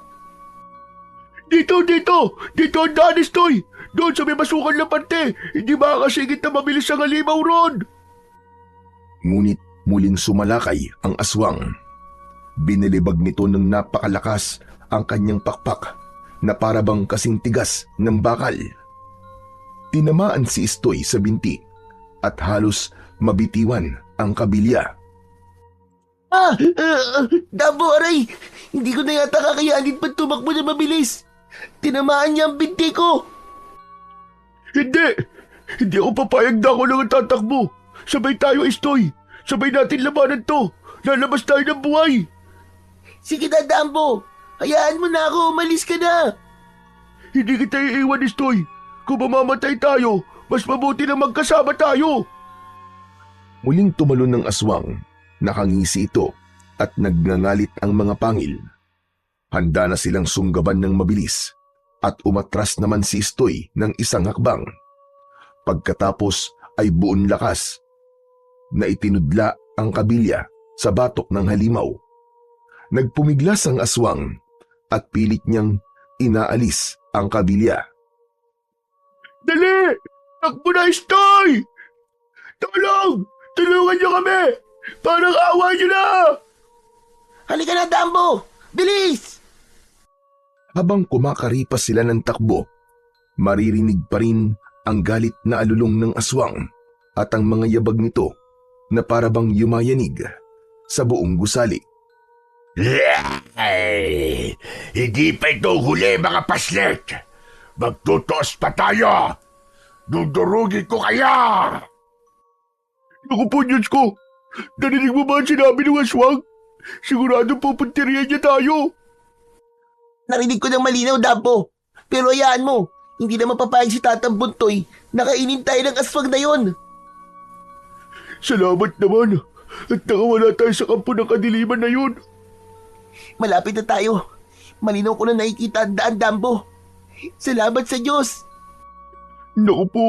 Dito ang daan, Istoy. Doon sa may masukan na parte, hindi makakasingit na mabilis ang halimaw ron. Ngunit muling sumalakay ang aswang. Binilibag nito ng napakalakas ang kanyang pakpak na parabang kasing tigas ng bakal. Tinamaan si Istoy sa binti at halos mabitiwan ang kabilya. Dumbo, aray! Hindi ko na yata kakayanin pa tumakbo na mabilis. Tinamaan niya ang binti ko. Hindi ako papayag na ako lang tatakbo. Sabay tayo, Istoy. Sabay natin labanan to. Lalabas tayo ng buhay. Sige na, Dumbo. Hayaan mo na ako, umalis ka na. Hindi kita iiwan, Istoy. Kung mamamatay tayo, mas mabuti na magkasama tayo. Muling tumalon ng aswang, nakangisi ito at nagngangalit ang mga pangil. Handa na silang sunggaban ng mabilis at umatras naman si Istoy ng isang hakbang. Pagkatapos ay buong lakas na itinudla ang kabilya sa batok ng halimaw. Nagpumiglas ang aswang at pilit niyang inaalis ang kabilya. Dali! Takbo na, Istoy! Tulong! Tulungan niyo kami! Parang awa niyo na! Halika na, Dumbo! Bilis! Habang kumakaripas sila ng takbo, maririnig pa rin ang galit na alulong ng aswang at ang mga yabag nito na parabang yumayanig sa buong gusali. Ay, hindi pa ito huli, mga paslit! Magtutos pa tayo! Dudurugin ko kaya! Naku po, Diyos ko! Narinig mo ba ang sinabi ng aswang? Sigurado pupunterihan niya tayo! Narinig ko ng malinaw, Dumbo. Pero hayaan mo, hindi na mapapayag si Tatang Buntoy na kainin tayo ng aswang na yon. Salamat naman! At nakawala tayo sa kampo ng kadiliman na yun! Malapit na tayo. Malinaw ko na nakikita ang daan, Dumbo. Salamat sa Diyos. Naku po,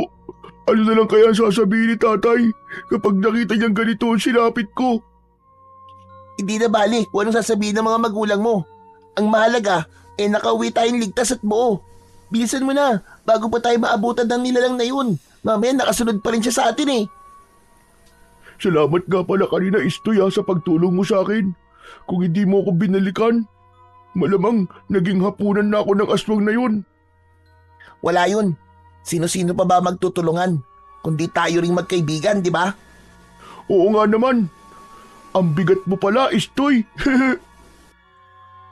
ano na lang kaya sasabihin ni tatay kapag nakita niyang ganito ang sinapit ko? Hindi na bali kung anong sasabihin ng mga magulang mo. Ang mahalaga, nakauwi tayong ligtas at buo. Bilisan mo na, bago pa tayo maabutan ng nilalang na yun. Mamaya nakasunod pa rin siya sa atin eh. Salamat nga pala kanina, Istoy, sa pagtulong mo sa akin. Kung hindi mo ako binalikan, malamang naging hapunan na ako ng aswang na yun. Wala yun. Sino-sino pa ba magtutulungan? Kundi tayo ring magkaibigan, di ba? Oo nga naman. Ang bigat mo pala, Istoy.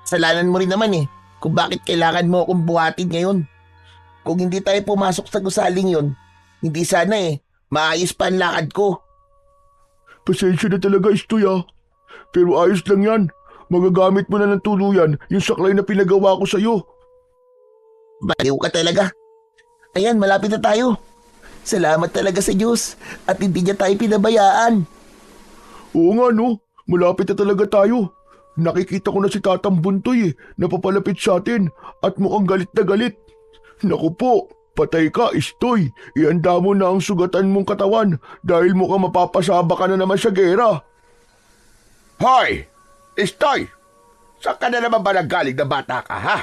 Kasalanan mo rin naman kung bakit kailangan mo akong buhatin ngayon. Kung hindi tayo pumasok sa gusaling yon, hindi sana maayos pa ang lakad ko. Pasensya na talaga, Istoy, Pero ayos lang yan. Magagamit mo na ng tuluyan yung saklay na pinagawa ko sa'yo. Baliw ka talaga. Ayan, malapit na tayo. Salamat talaga sa Diyos at hindi niya tayo pinabayaan. Oo nga, no. Malapit na talaga tayo. Nakikita ko na si Tatang Buntoy na papalapit sa atin at mukhang galit na galit. Naku po, patay ka, Istoy. Ihanda mo na ang sugatan mong katawan dahil mukhang mapapasaba ka na naman sa gera. Hoy! Istoy! Saan ka na naman ba naggaling na bata ka, ha?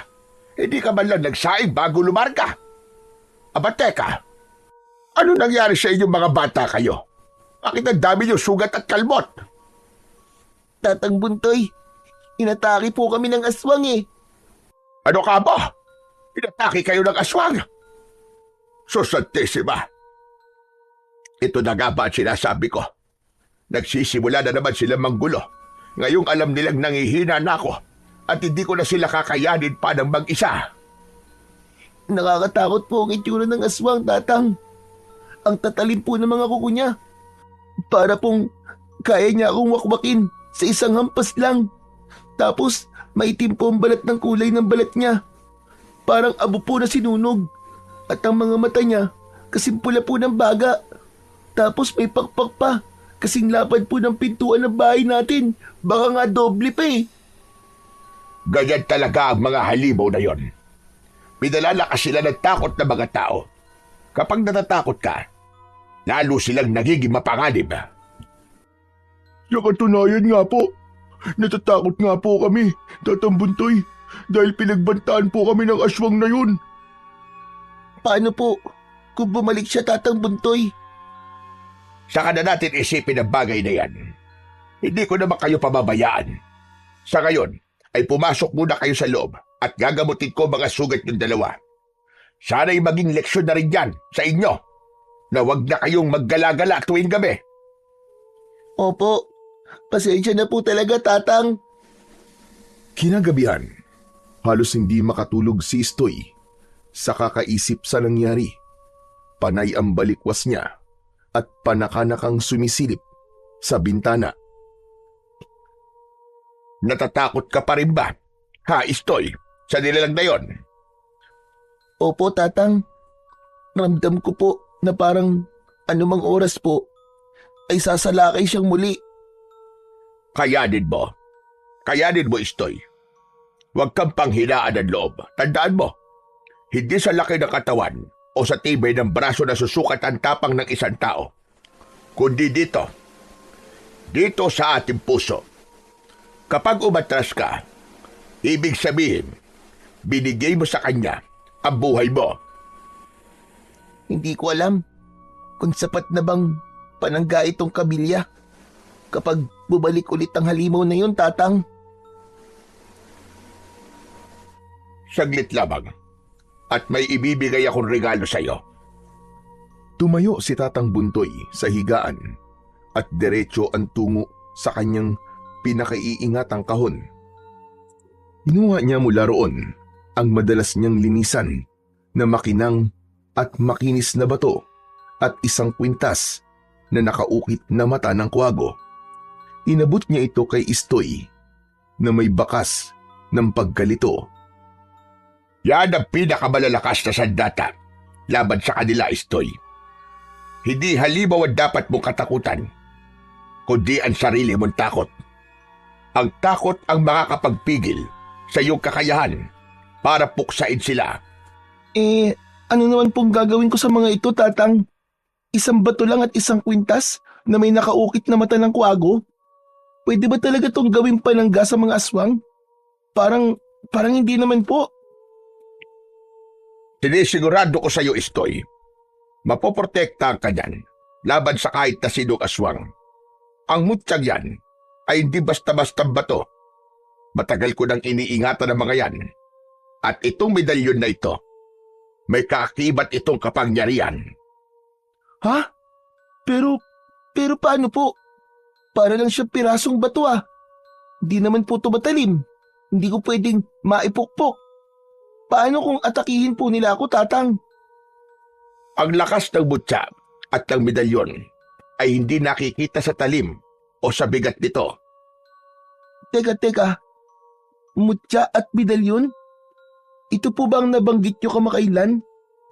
Hindi ka man lang nagsaing bago lumarga. Aba, teka. Ano nangyari sa inyong mga bata kayo? Bakit ang dami niyo sugat at kalmot? Tatang Buntoy, inatake po kami ng aswang Ano ka ba? Inatake kayo ng aswang? Susantissima! Ito na nga ba ang sinasabi ko? Nagsisimula na naman sila manggulo. Ngayong alam nilang nangihina na ako at hindi ko na sila kakayanin pa ng mag-isa. Nakakatakot po ang itsura ng aswang, Tatang. Ang tatalim po ng mga kuko niya. Para pong kaya niya akong wakwakin sa isang hampas lang. Tapos maitim po ang balat ng kulay ng balat niya. Parang abo po na sinunog. At ang mga mata niya kasing pula po ng baga. Tapos may pakpak pa. Kasing lapad po ng pintuan ng bahay natin. Baka nga doble pa eh. Ganyan talaga ang mga halimaw na yon. Pinalalakas sila ng takot na mga tao. Kapag natatakot ka, lalo silang nagiging mapanganib. Sa katunayan nga po, natatakot nga po kami, Tatang Buntoy, dahil pinagbantaan po kami ng aswang na yun. Paano po kung bumalik siya, Tatang Buntoy? Saka na natin isipin ang bagay na yan. Hindi ko naman kayo pababayaan. Sa ngayon, ay pumasok muna kayo sa loob at gagamutin ko mga sugat yung dalawa. Sana'y maging leksyon na rin yan sa inyo na huwag na kayong maggala-gala tuwing gabi. Opo, pasensya na po talaga, Tatang. Kinagabihan, halos hindi makatulog si Istoy sa kakaisip sa nangyari. Panay ang balikwas niya at panakanakang sumisilip sa bintana. Natatakot ka pa rin ba? Ha, Istoy, sa nilalang na yon? Opo, Tatang. Ramdam ko po na parang anumang oras po ay sasalakay siyang muli. Kayanin mo. Kayanin mo, Istoy. Huwag kang panghinaan ng loob. Tandaan mo, hindi sa laki ng katawan o sa tibay ng braso na susukat ang tapang ng isang tao, kundi dito sa ating puso. Kapag umatras ka, ibig sabihin, binigay mo sa kanya ang buhay mo. Hindi ko alam kung sapat na bang panangga itong kabilya kapag bubalik ulit ang halimaw na yun, Tatang. Saglit lamang at may ibibigay akong regalo sa iyo. Tumayo si Tatang Buntoy sa higaan at diretso ang tungo sa kanyang pinakaiingatang kahon. Inuha niya mula roon ang madalas niyang linisan na makinang at makinis na bato at isang kwintas na nakaukit na mata ng kwago. Inabot niya ito kay Istoy na may bakas ng pagkalito. Yan ang pinakamalalakas na sandata laban sa kanila, Istoy. Hindi halimaw ang dapat mong katakutan, kundi ang sarili mong takot. Ang takot ang makakapagpigil sa iyong kakayahan para puksain sila. Ano naman pong gagawin ko sa mga ito, Tatang? Isang bato lang at isang kwintas na may nakaukit na mata ng kwago? Pwede ba talaga itong gawing panangga sa mga aswang? Parang hindi naman po. Sinisigurado ko sa iyo, Istoy, mapoprotektahan ka niyan laban sa kahit na sinong aswang. Ang mutyang yan ay hindi basta-basta bato. Matagal ko nang iniingatan ng mga yan. At itong medalyon na ito, may kaakibat itong kapangyarihan. Ha? Pero paano po? Para lang siya pirasong bato ah. Hindi naman po ito matalim. Hindi ko pwedeng maipukpok. Paano kung atakihin po nila ako, Tatang? Ang lakas ng butya at ng medalyon ay hindi nakikita sa talim o sa bigat nito. Teka. Mutya at medalyon? Ito po bang nabanggit nyo kamakailan?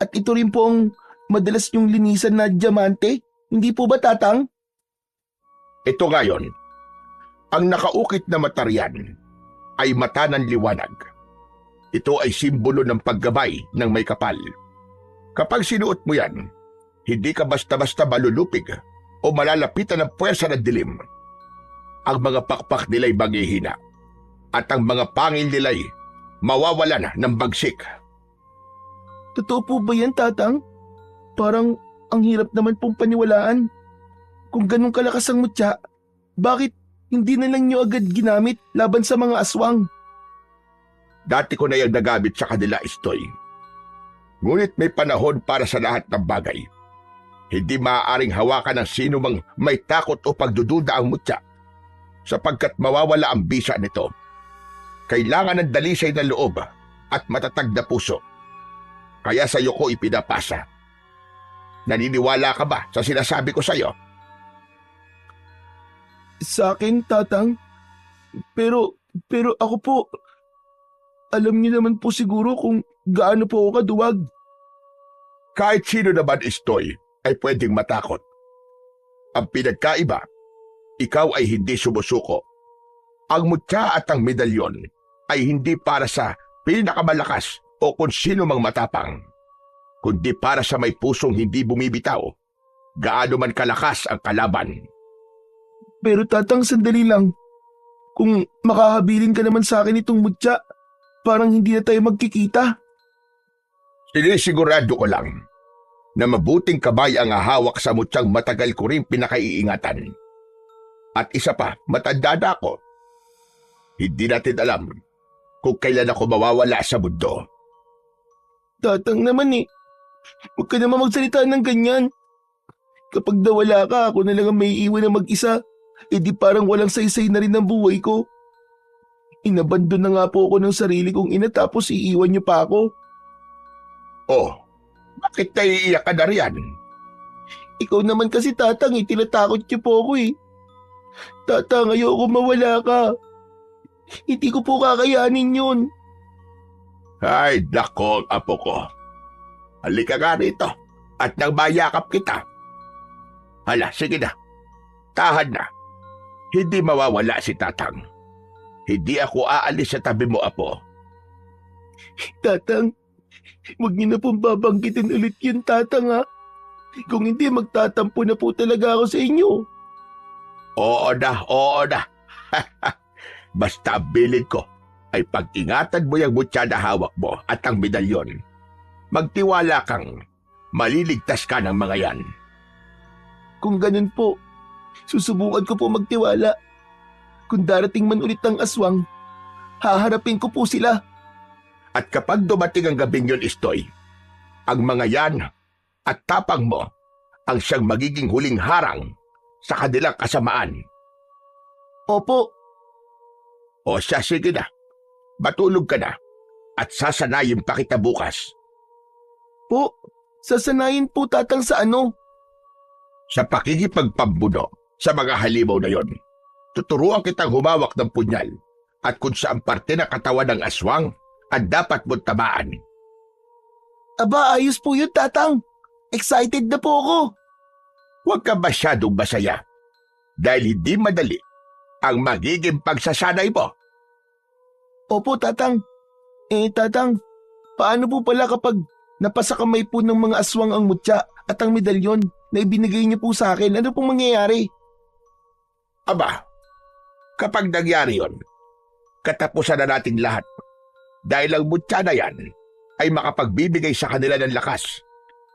At ito rin po ang madalas yung linisan na diamante? Hindi po ba, Tatang? Ito ngayon, ang nakaukit na matarian ay mata ng liwanag. Ito ay simbolo ng paggabay ng may kapal. Kapag sinuot mo yan, hindi ka basta-basta malulupig o malalapitan ng puwersa ng dilim. Ang mga pakpak nila'y manghihina at ang mga pangil nila'y mawawalan ng bagsik. Totoo po ba yan, Tatang? Parang ang hirap naman pong paniwalaan. Kung ganun kalakas ang mutya, bakit hindi na lang nyo agad ginamit laban sa mga aswang? Dati ko na yung nagamit sa kanila, Istoy. Ngunit may panahon para sa lahat ng bagay. Hindi maaaring hawakan ng sino mang may takot o pagdududa ang mutya sapagkat mawawala ang bisa nito. Kailangan ng dalisay na loob at matatag na puso. Kaya sa iyo ko ipinapasa. Naniniwala ka ba sa sinasabi ko sa iyo? Sa akin, Tatang? Pero ako po, alam niyo naman po siguro kung gaano po ako kaduwag. Kahit sino naman, Istoy, ay pwedeng matakot. Ang pinagkaiba, ikaw ay hindi sumusuko. Ang mutya at ang medalyon ay hindi para sa pinakamalakas o kung sino mang matapang, kundi para sa may pusong hindi bumibitaw, gaano man kalakas ang kalaban. Pero Tatang, sandali lang. Kung makahabilin ka naman sa akin itong mutya, parang hindi na tayo magkikita. Sinisigurado ko lang na mabuting kabay ang hahawak sa mutyang matagal ko rin pinakaiingatan. At isa pa, matanda na ako. Hindi natin alam kung kailan ako mawawala sa mundo. Tatang naman eh. Huwag ka naman magsalita ng ganyan. Kapag nawala ka, ako na lang ang may iwan na mag-isa. E di parang walang saysay na rin ang buhay ko. Inabandon na nga po ako ng sarili kong ina tapos iiwan niyo pa ako. Oh, bakit naiiyak ka na riyan? Ikaw naman kasi Tatang eh, tinatakot niyo po ako eh. Tatang, ayoko mawala ka. Hindi ko po kakayanin yun. Ay, nako, apo ko. Halika nga rito at nang mayakap kita. Hala, sige na. Tahan na. Hindi mawawala si Tatang. Hindi ako aalis sa tabi mo, apo. Tatang, huwag niyo na pong babanggitin ulit yun, Tatang ha. Kung hindi, magtatampo na po talaga ako sa inyo. Oo na. Basta bilid ko ay pag-ingatan mo yung mutya na hawak mo at ang medalyon. Magtiwala kang maliligtas ka ng mga yan. Kung ganun po, susubukan ko po magtiwala. Kung darating man ulit ang aswang, haharapin ko po sila. At kapag dumating ang gabing yun, Istoy, ang mga yan at tapang mo ang siyang magiging huling harang sa kanilang kasamaan. Opo, O siya, sige na. Matulog ka na at sasanayin pa kita bukas. po, sasanayin po Tatang sa ano? Sa pakikipagpambuno sa mga halimaw na yon, tuturuan kitang humawak ng punyal at kung saan parte ng katawan ng aswang ang dapat mong tamaan. Aba, ayos po yun Tatang. Excited na po ako. Huwag ka masyadong masaya dahil hindi madali ang magiging pagsasanay mo. Opo Tatang. Tatang, paano po pala kapag napasakamay po ng mga aswang ang mutya at ang medalyon na ibinigay niyo po sa akin? Ano pong mangyayari? Aba, kapag nangyari yon, katapusan na nating lahat dahil ang mutya na yan ay makapagbibigay sa kanila ng lakas.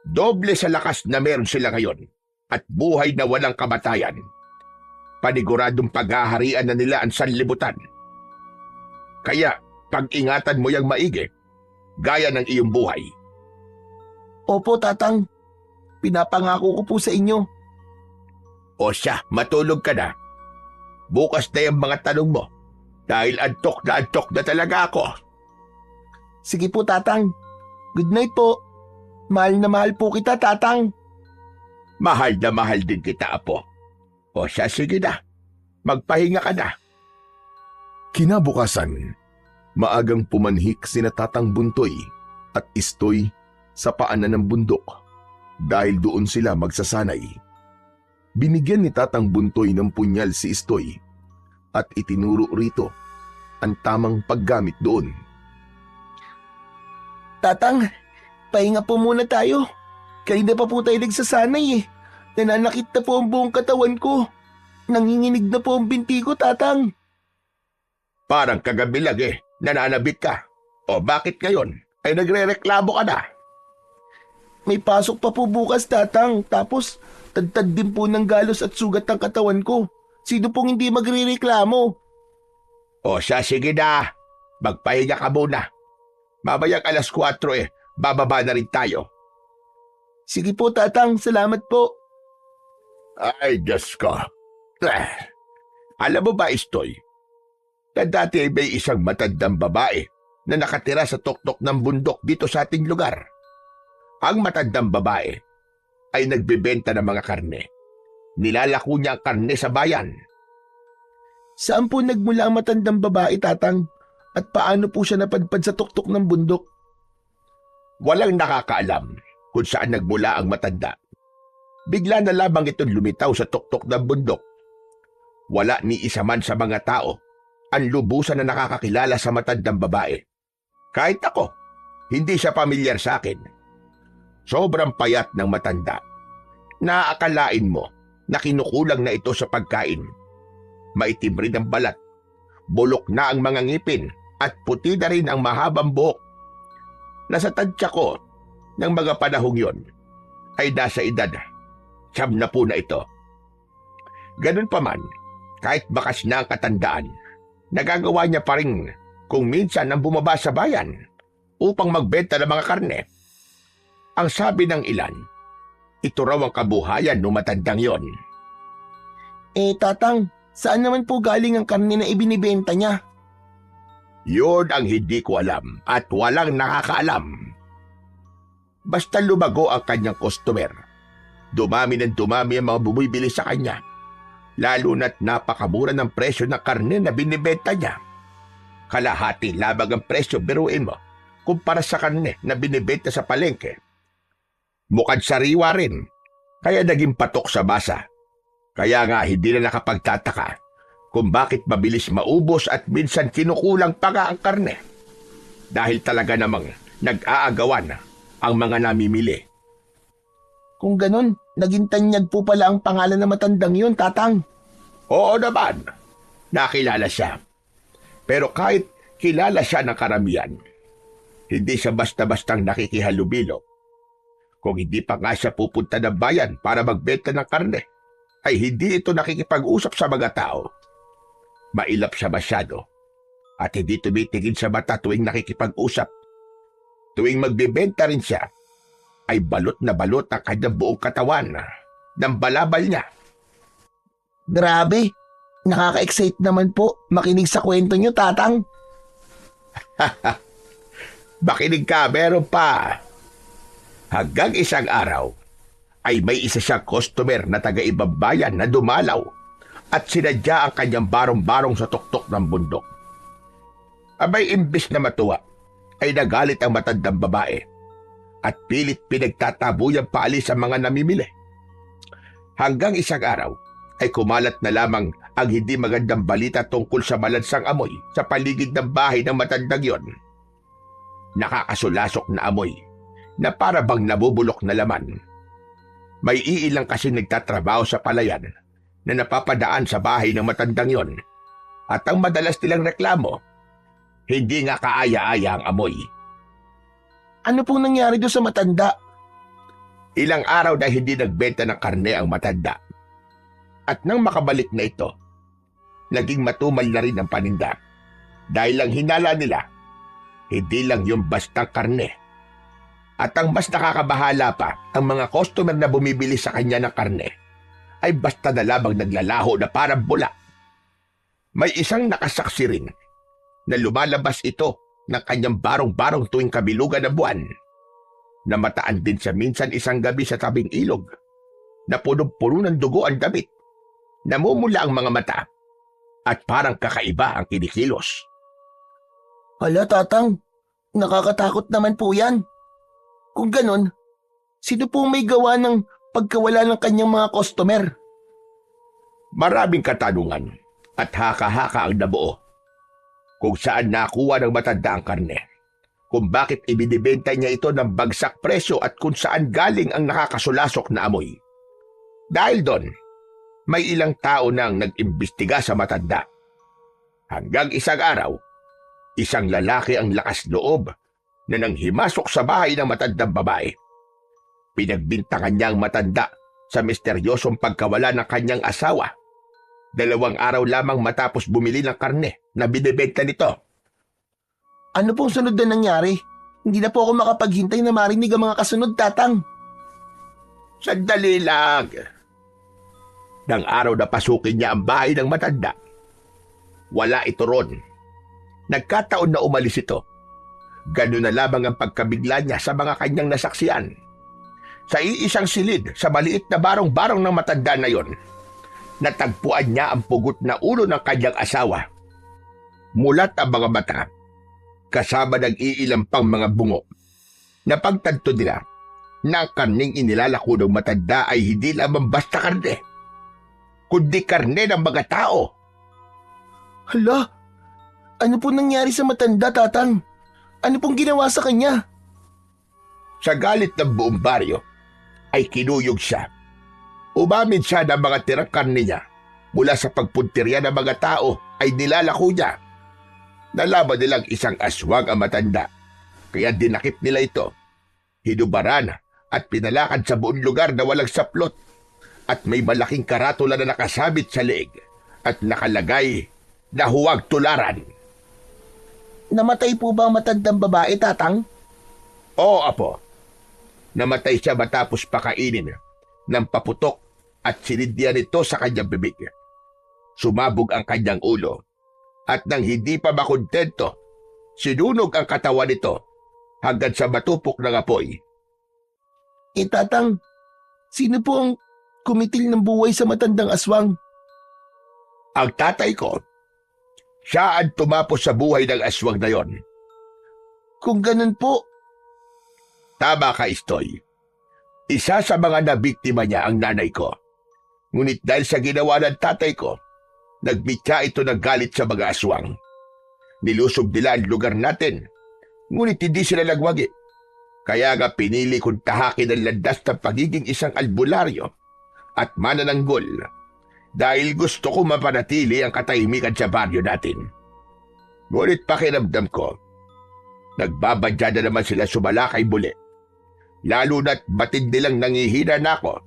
Doble sa lakas na meron sila ngayon at buhay na walang kamatayan. Paniguradong paghaharian na nila ang sanlibutan. Kaya, pag-ingatan mo yung maigi, gaya ng iyong buhay. Opo Tatang, pinapangako ko po sa inyo. O siya, matulog ka na. Bukas na yung mga tanong mo dahil antok na talaga ako. Sige po Tatang, good night po. Mahal na mahal po kita Tatang. Mahal na mahal din kita, apo. O siya, sige na. Magpahinga ka na. Kinabukasan, maagang pumanhik sina Tatang Buntoy at Istoy sa paanan ng bundok dahil doon sila magsasanay. Binigyan ni Tatang Buntoy ng punyal si Istoy at itinuro rito ang tamang paggamit doon. Tatang, pahinga po muna tayo. Kanina pa po tayo nagsasanay eh. Nananakit na po ang buong katawan ko. Nanginginig na po ang binti ko, Tatang. Parang kagabi lang nananabik ka. O bakit ngayon ay nagre-reklamo ka na? May pasok pa po bukas, Tatang. Tapos, tadtad din po ng galos at sugat ang katawan ko. Sino pong hindi magre-reklamo? O siya, sige na. Magpahinga ka muna. Mamayang 4:00 bababa na rin tayo. Sige po, Tatang. Salamat po. Ay, Diyos ko. Alam mo ba, Istoy, na dati ay may isang matandang babae na nakatira sa tuktok ng bundok dito sa ating lugar. Ang matandang babae ay nagbebenta ng mga karne. Nilalako niya ang karne sa bayan. Saan po nagmula ang matandang babae, Tatang? At paano po siya napadpad sa tuktok ng bundok? Walang nakakaalam kung saan nagmula ang matanda. Bigla na lamang itong lumitaw sa tuktok ng bundok. Wala ni isa man sa mga tao ang lubusan na nakakakilala sa matandang babae. Kahit ako, hindi siya pamilyar sa akin. Sobrang payat ng matanda. Naakalain mo na kinukulang na ito sa pagkain. Maitim rin ang balat, bulok na ang mga ngipin at puti na rin ang mahabang buhok. Nasa tansya ko ng mga panahong yon ay nasa edad 70 na ito. Ganun pa man, kahit bakas na ang katandaan, nagagawa niya pa rin kung minsan ang bumaba sa bayan upang magbenta ng mga karne. Ang sabi ng ilan, ito raw ang kabuhayan ng matandang yon. Tatang, saan naman po galing ang karne na ibinibenta niya? Yun ang hindi ko alam at walang nakakaalam. Basta lumago ang kanyang customer. Dumami ng dumami ang mga bumibili sa kanya. Lalo na't napakamura ng presyo ng karne na binibenta niya. Kalahati labag ang presyo, biruin mo, kumpara sa karne na binibenta sa palengke. Mukhang sariwa rin, kaya naging patok sa masa. Kaya nga hindi na nakapagtataka kung bakit mabilis maubos at minsan kinukulang pa nga ang karne. Dahil talaga namang nag-aagawan ang mga namimili. Kung ganun, naging tanyag po pala ang pangalan ng matandang yun, Tatang. Oo naman, nakilala siya. Pero kahit kilala siya ng karamihan, hindi siya basta-bastang nakikihalubilo. Kung hindi pa nga siya pupunta ng bayan para magbenta ng karne, ay hindi ito nakikipag-usap sa mga tao. Mailap siya masyado at hindi tumitingin sa mata tuwing nakikipag-usap. Tuwing magbebenta rin siya, ay balot na balot ang kanyang buong katawan ng balabal niya. Grabe, nakaka-excite naman po makinig sa kwento niyo, Tatang. Makinig ka, meron pa. Hanggang isang araw, ay may isa siyang customer na taga-ibang bayan na dumalaw at sinadya ang kanyang barong-barong sa tuktok ng bundok. Abay, imbis na matuwa, ay nagalit ang matandang babae at pilit pinagtatabuyang paalis ang mga namimili. Hanggang isang araw, ay kumalat na lamang ang hindi magandang balita tungkol sa malansang amoy sa paligid ng bahay ng matandang yon. Nakakasulasok na amoy na para bang nabubulok na laman. May iilang kasi nagtatrabaho sa palayan na napapadaan sa bahay ng matandang yon. At ang madalas nilang reklamo, hindi nga kaaya-aya ang amoy. Ano pong nangyari doon sa matanda? Ilang araw na hindi nagbenta ng karne ang matanda. At nang makabalik na ito, naging matumal na rin ang paninda. Dahil lang hinala nila, hindi lang yung bastang karne. At ang mas nakakabahala pa, ang mga customer na bumibili sa kanya ng karne, ay basta na lamang naglalaho na parang bula. May isang nakasaksi rin na lumalabas ito ng kanyang barong-barong tuwing kabilugan ng buwan. Namataan din siya minsan isang gabi sa tabing ilog na punong-puno ng dugo ang damit. Namumula ang mga mata at parang kakaiba ang kinikilos. Hala, Tatang, nakakatakot naman po yan. Kung ganun, sino po may gawa ng pagkawala ng kanyang mga customer? Maraming katanungan at haka-haka ang nabuo. Kung saan nakuha ng matanda ang karne, kung bakit ibinibenta niya ito ng bagsak presyo at kung saan galing ang nakakasulasok na amoy. Dahil doon, may ilang tao nang nag-imbestiga sa matanda. Hanggang isang araw, isang lalaki ang lakas loob na nanghimasok sa bahay ng matandang babae. Pinagbintangan niya ang matanda sa misteryosong pagkawala ng kanyang asawa. 2 araw lamang matapos bumili ng karne na binibenta nito. Ano pong sunod na nangyari? Hindi na po ako makapaghintay na marinig ang mga kasunod, Tatang. Sandali lang. Nang araw na pasukin niya ang bahay ng matanda, wala ito ron. Nagkataon na umalis ito. Ganun na lamang ang pagkabigla niya sa mga kanyang nasaksiyan. Sa iisang silid sa maliit na barong-barong ng matanda na yon, natagpuan niya ang pugot na ulo ng kanyang asawa. Mulat ang mga mata, kasama ng iilang pang mga bungo. Napagtanto nila na ang karning inilalako ng matanda ay hindi lamang basta karne, kundi karne ng mga tao. Hala, ano po nangyari sa matanda, Tatang? Ano pong ginawa sa kanya? Sa galit ng buong baryo, ay kinuyog siya. Umamin siya na mga tirang karne niya mula sa pagpuntirya ng mga tao ay nilalako niya. Nalaman nilang isang aswang ang matanda, kaya dinakip nila ito. Hinubaran at pinalakad sa buong lugar na walang saplot at may malaking karatula na nakasabit sa leeg at nakalagay na huwag tularan. Namatay po ba ang matandang babae, Tatang? Oo, Apo. Namatay siya matapos pakainin ng paputok at sinidyan nito sa kanyang bibig. Sumabog ang kanyang ulo at nang hindi pa makontento, sinunog ang katawan nito hanggang sa matupok ng apoy. Tatang, sino po ang kumitil ng buhay sa matandang aswang? Ang tatay ko, siya ang tumapos sa buhay ng aswang na yon. Kung ganun po, Tama ka, Istoy. Isa sa mga nabiktima niya ang nanay ko. Ngunit dahil sa ginawa ng tatay ko, nagmitya ito ng galit sa mga aswang. Nilusob nila ang lugar natin, ngunit hindi sila nagwagi. Kaya nga pinili kong tahakin ang landas ng pagiging isang albularyo at manananggol dahil gusto ko mapanatili ang katahimikan sa baryo natin. Ngunit pakiramdam ko, nagbabadya na naman sila sumalakay muli. Lalo na't batid nilang nangihina na ako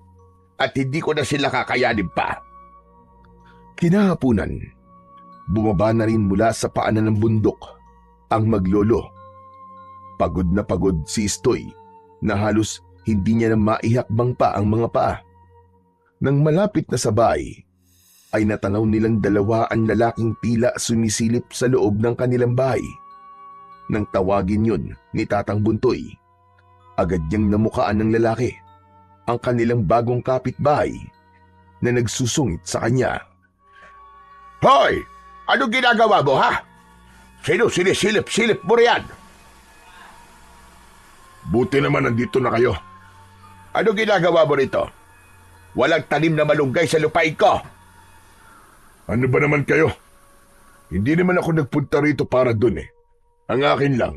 at hindi ko na sila kakayanin pa. Kinahapunan, bumaba na rin mula sa paanan ng bundok ang maglolo. Pagod na pagod si Istoy na halos hindi niya na maihakbang pa ang mga paa. Nang malapit na sa bahay, ay natanaw nilang dalawa ang lalaking tila sumisilip sa loob ng kanilang bahay. Nang tawagin yun ni Tatang Buntoy, agad niyang namukaan ng lalaki, ang kanilang bagong kapitbahay na nagsusungit sa kanya. Hoy! Anong ginagawa mo, ha? Sino sinisilip-silip mo riyan? Buti naman nandito na kayo. Anong ginagawa mo rito? Walang tanim na malunggay sa lupain ko. Ano ba naman kayo? Hindi naman ako nagpunta rito para dun eh. Ang akin lang,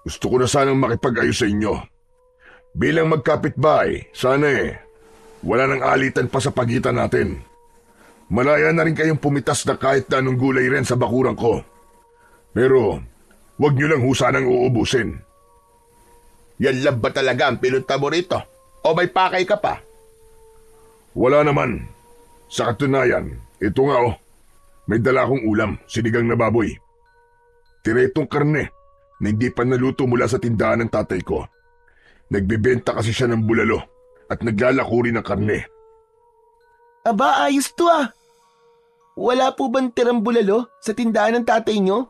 gusto ko na sanang makipag-ayos sa inyo. Bilang magkapitbahay, sana wala nang alitan pa sa pagitan natin. Malaya na rin kayong pumitas na kahit na anong gulay rin sa bakuran ko. Pero, wag nyo lang sanang uubusin. Yan lang ba talaga ang pinunta mo rito? O may pakay ka pa? Wala naman. Sa katunayan, ito nga may dala akong ulam, sinigang na baboy. Tiretong karne na hindi pa naluto mula sa tindahan ng tatay ko. Nagbebenta kasi siya ng bulalo at naglalako rin ng karne. aba ayos to ah. Wala po bang tirang bulalo sa tindahan ng tatay nyo?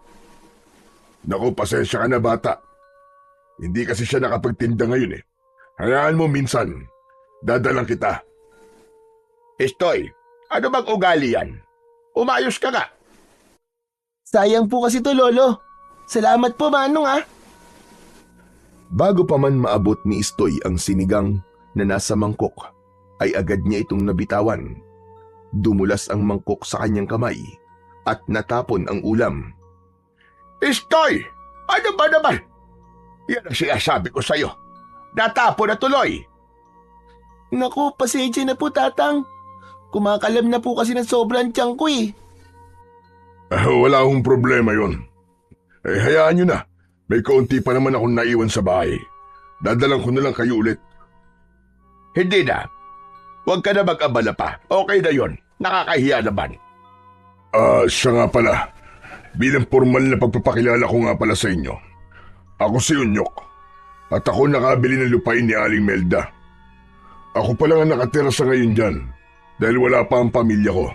Naku, pasensya ka na bata. Hindi kasi siya nakapagtinda ngayon eh. Hayaan mo minsan, dadalang kita. Istoy, ano bang ugali yan? Umayos ka nga. Sayang po kasi to, Lolo. Salamat po, Manong ah. Bago pa man maabot ni Istoy ang sinigang na nasa mangkok, ay agad niya itong nabitawan. Dumulas ang mangkok sa kanyang kamay at natapon ang ulam. Istoy! Ano ba naman? Yan ang sinasabi ko sa'yo. Natapon na tuloy. Naku, pasensya na po, Tatang. Kumakalam na po kasi ng sobrang tiyan ko eh. Wala akong problema yon. Hayaan nyo na. May kaunti pa naman akong naiwan sa bahay. Dadalang ko na lang kayo ulit. Hindi na. Huwag ka na mag-abala pa. Okay na yon. Nakakahiya naman. Siya nga pala. Bilang formal na pagpapakilala ko nga pala sa inyo. Ako si Unyok. At ako nakabili ng lupain ni Aling Melda. Ako pa lang ang nakatira sa ngayon dyan dahil wala pa ang pamilya ko.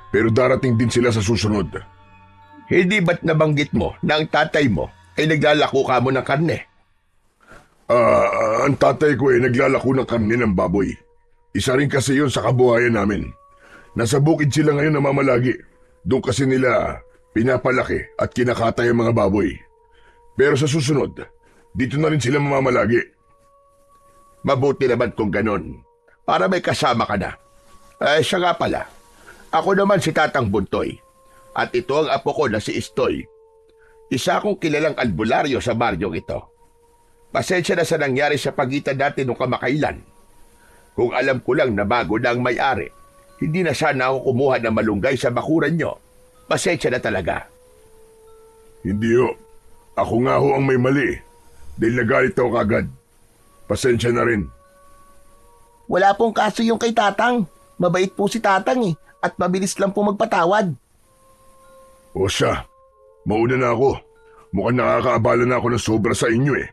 Pero darating din sila sa susunod. Hindi ba't nabanggit mo na ang tatay mo ay naglalako ka mo ng karne? Ang tatay ko ay naglalako ng karne ng baboy. Isa rin kasi yun sa kabuhayan namin. Nasa bukid sila ngayon namamalagi. Doon kasi nila pinapalaki at kinakatay ang mga baboy. Pero sa susunod, dito na rin sila mamamalagi. Mabuti naman kung ganon, para may kasama ka na. Siya nga pala, ako naman si Tatang Buntoy, at ito ang apo ko na si Istoy. Isa akong kilalang albularyo sa baryong ito. Pasensya na sa nangyari sa pagitan natin nung kamakailan. Kung alam ko lang na bago na ang may-ari, hindi na sana ako kumuha ng malunggay sa bakuran nyo. Pasensya na talaga. Hindi ho. Ako nga ho ang may mali. Dahil nagalit ako kagad. Pasensya na rin. Wala pong kaso yung kay Tatang. Mabait po si Tatang at mabilis lang po magpatawad. O siya, mauna na ako. Mukhang nakakaabala na ako ng sobra sa inyo eh.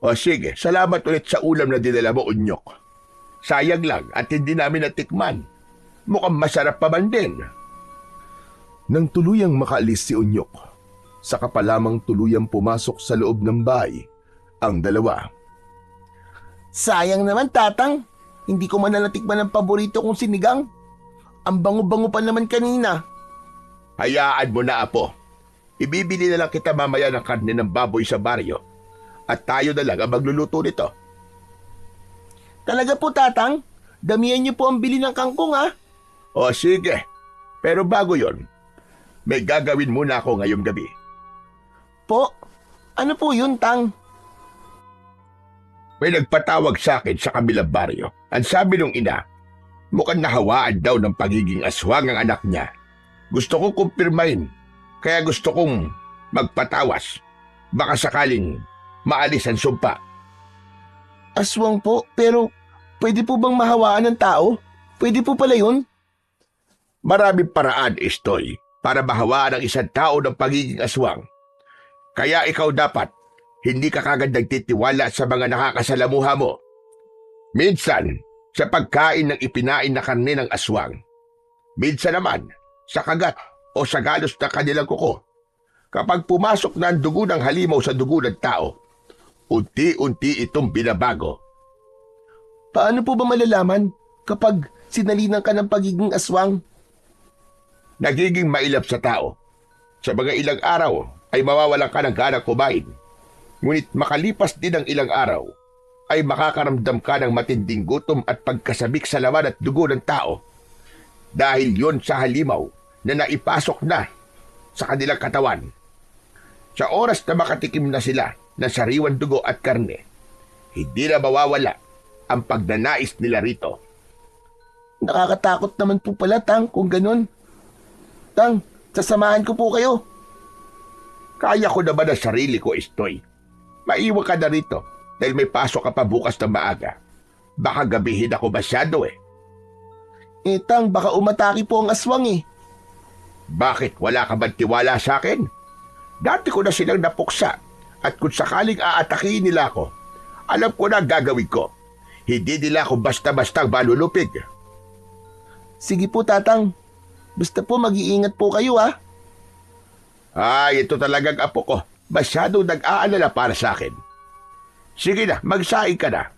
O sige, salamat ulit sa ulam na dinala mo, Unyok. Sayang lang at hindi namin natikman. Mukhang masarap pa man din. Nang tuluyang makaalis si Unyok, saka pa lamang tuluyang pumasok sa loob ng bahay ang dalawa. Sayang naman, Tatang. Hindi ko man natikman ang paborito kong sinigang. Ang bango-bango pa naman kanina. Hayaan mo na, Apo. Ibibili na lang kita mamaya ng karne ng baboy sa baryo. At tayo na lang ang magluluto nito. Talaga po, Tatang? Damihan niyo po ang bili ng kangkong, ha? O sige, pero bago yon, may gagawin muna ako ngayong gabi. Po, ano po yun, Tang? May nagpatawag sa akin sa kabilang baryo. Ang sabi ng ina, mukhang nahawaan daw ng pagiging aswang ang anak niya. Gusto kong kumpirmahin, kaya gusto kong magpatawas. Baka sakaling maalis ang sumpa. Aswang po, pero pwede po bang mahawaan ng tao? Pwede po pala yun? Maraming paraan, Istoy, para mahawaan ang isang tao ng pagiging aswang. Kaya ikaw dapat, hindi ka kagad nagtitiwala sa mga nakakasalamuha mo. Minsan, sa pagkain ng ipinain na karne ng aswang. Minsan naman, sa kagat o sa galos ng kanilang kuko. Kapag pumasok na ang dugo ng halimaw sa dugo ng tao, unti-unti itong binabago. Paano po ba malalaman kapag sinalinan ka ng pagiging aswang? Nagiging mailap sa tao. Sa mga ilang araw ay mawawalan ka ng ganang kumain. Ngunit makalipas din ang ilang araw, ay makakaramdam ka ng matinding gutom at pagkasabik sa laman at dugo ng tao. Dahil yon sa halimaw na naipasok na sa kanilang katawan. Sa oras na makatikim na sila ng sariwan dugo at karne, hindi na mawawala ang pagnanais nila rito. Nakakatakot naman po pala, Tang, kung ganun. Tang, sasamahan ko po kayo. Kaya ko naman ang sarili ko, Istoy. Maiwan ka na rito dahil may pasok ka pa bukas ng maaga. Baka gabihin ako masyado eh. Tang, baka umatake po ang aswang eh. Bakit wala ka bang tiwala sa akin? Dati ko na silang napuksa at kung sakaling aatakihin nila ako, alam ko na ang gagawin ko. Hindi nila ako basta-basta malulupig. Sige po, Tatang. Basta po mag-iingat po kayo, ha? Ito talagang apo ko. Masyadong nag-aalala para sa akin. Sige na, magsaing ka na.